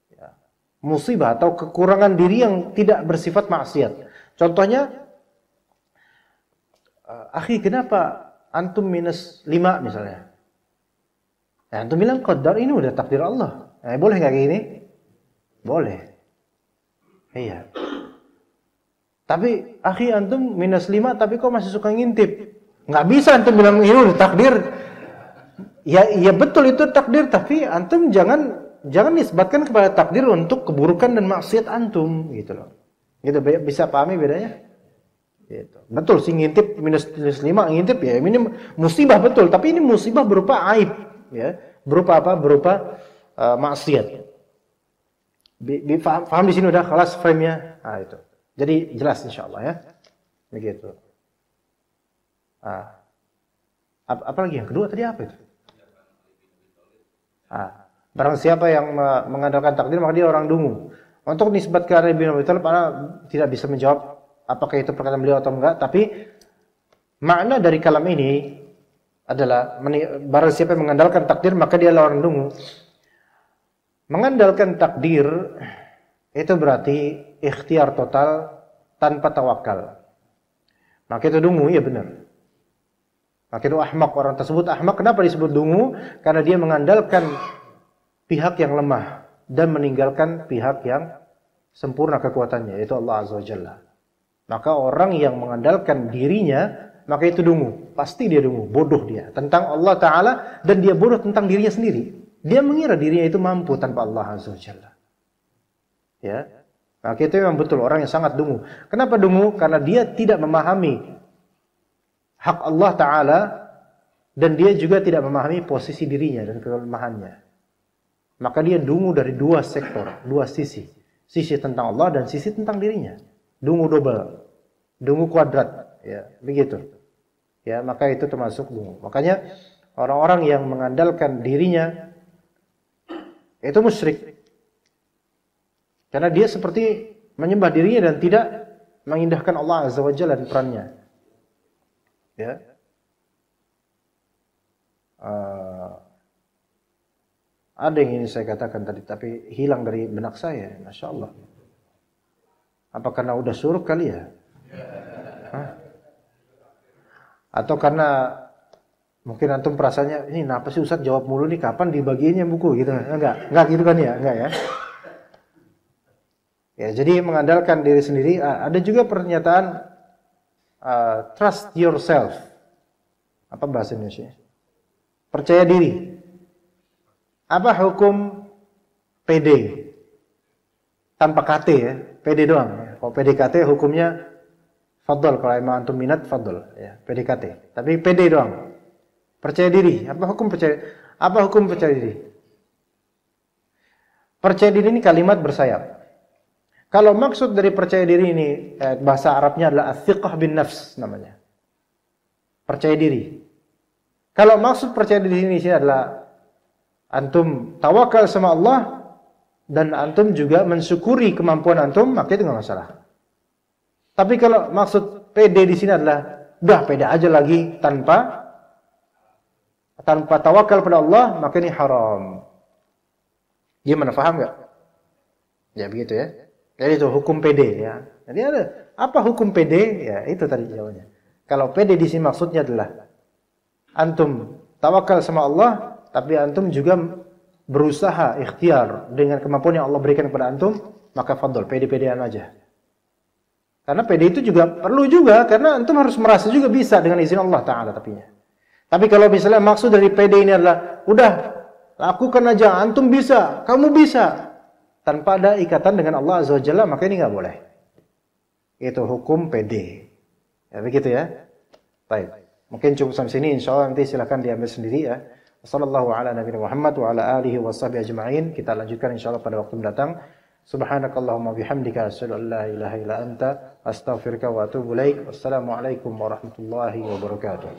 Ya. Musibah atau kekurangan diri yang tidak bersifat maksiat. Contohnya, akhi kenapa antum minus 5 misalnya? Ya, antum bilang qadar ini udah takdir Allah. Boleh nggak kayak gini? Boleh. Iya. Tapi akhi antum minus 5 tapi kok masih suka ngintip? Nggak bisa antum bilang ini udah takdir. Ya betul itu takdir, tapi antum jangan nisbatkan kepada takdir untuk keburukan dan maksiat antum gitu loh. Gitu bisa pahami bedanya? Gitu. Betul sih ngintip minus 5 ngintip ya ini musibah betul, tapi ini musibah berupa aib ya. Berupa apa? Berupa maksiat. Paham di sini udah kelas frame-nya. Nah, itu. Jadi jelas insyaallah ya. Begitu. Apa lagi yang kedua tadi apa itu? Barang siapa yang mengandalkan takdir maka dia orang dungu. Untuk nisbat ke Ali bin Abi Thalib ana tidak bisa menjawab apakah itu perkataan beliau atau enggak, tapi makna dari kalam ini adalah barang siapa yang mengandalkan takdir maka dia orang dungu. Mengandalkan takdir itu berarti ikhtiar total tanpa tawakal. Maka itu dungu, ya benar. Maka itu ahmak, orang tersebut ahmak. Kenapa disebut dungu? Karena dia mengandalkan pihak yang lemah dan meninggalkan pihak yang sempurna kekuatannya, yaitu Allah Azza wa Jalla. Maka orang yang mengandalkan dirinya, maka itu dungu. Pasti dia dungu, bodoh dia tentang Allah Ta'ala, dan dia bodoh tentang dirinya sendiri. Dia mengira dirinya itu mampu tanpa Allah Azza wa Jalla. Ya, maka itu memang betul orang yang sangat dungu. Kenapa dungu? Karena dia tidak memahami hak Allah Ta'ala, dan dia juga tidak memahami posisi dirinya dan kelemahannya. Maka dia dungu dari dua sektor, dua sisi. Sisi tentang Allah dan sisi tentang dirinya. Dungu double, dungu kuadrat, ya, begitu. Ya, maka itu termasuk dungu. Makanya orang-orang yang mengandalkan dirinya itu musyrik. Karena dia seperti menyembah dirinya dan tidak mengindahkan Allah Azza wa Jalla dan perannya. Ya. Ada yang ini saya katakan tadi, tapi hilang dari benak saya, Masya Allah. Apa karena udah suruh kali ya? Atau karena mungkin antum perasaannya, ini kenapa sih Ustaz jawab mulu nih, kapan dibagiinnya buku gitu? Enggak gitu kan ya? Enggak ya? Ya, jadi mengandalkan diri sendiri. Ada juga pernyataan trust yourself. Apa bahasa Indonesia? Percaya diri. Apa hukum PD? Tanpa KT ya, PD doang. Kalau PDKT hukumnya fadl, kalau emang antum minat fadl ya, PDKT. Tapi PD doang. Percaya diri. Apa hukum percaya diri? Percaya diri ini kalimat bersayap. Kalau maksud dari percaya diri ini bahasa Arabnya adalah as-siqah bin nafs namanya. Percaya diri. Kalau maksud percaya diri ini adalah antum tawakal sama Allah dan antum juga mensyukuri kemampuan antum, maka itu enggak masalah. Tapi kalau maksud PD di sini adalah udah pede aja lagi tanpa tawakal pada Allah, maka ini haram. Gimana, paham enggak? Ya begitu ya. Jadi itu hukum PD ya. Jadi ada apa hukum PD? Ya itu tadi jawabannya. Kalau PD di sini maksudnya adalah antum tawakal sama Allah, tapi antum juga berusaha ikhtiar dengan kemampuan yang Allah berikan kepada antum, maka fadl, PD-PDan aja. Karena PD itu juga perlu juga, karena antum harus merasa juga bisa dengan izin Allah Ta'ala tapinya. Tapi kalau misalnya maksud dari PD ini adalah, udah, lakukan aja, antum bisa, kamu bisa, tanpa ada ikatan dengan Allah Azza wa Jalla, maka ini nggak boleh. Itu hukum PD. Ya begitu ya. Baik. Mungkin cukup sampai sini, insyaallah nanti silakan diambil sendiri ya. Wassallallahu ala nabiyina Muhammad wa ala alihi washabihi ajma'in. Kita lanjutkan insyaallah pada waktu mendatang. Subhanakallahumma bihamdika asyhadu an la ilaha illa anta astaghfiruka wa atubu ilaik. Wassalamualaikum warahmatullahi wabarakatuh.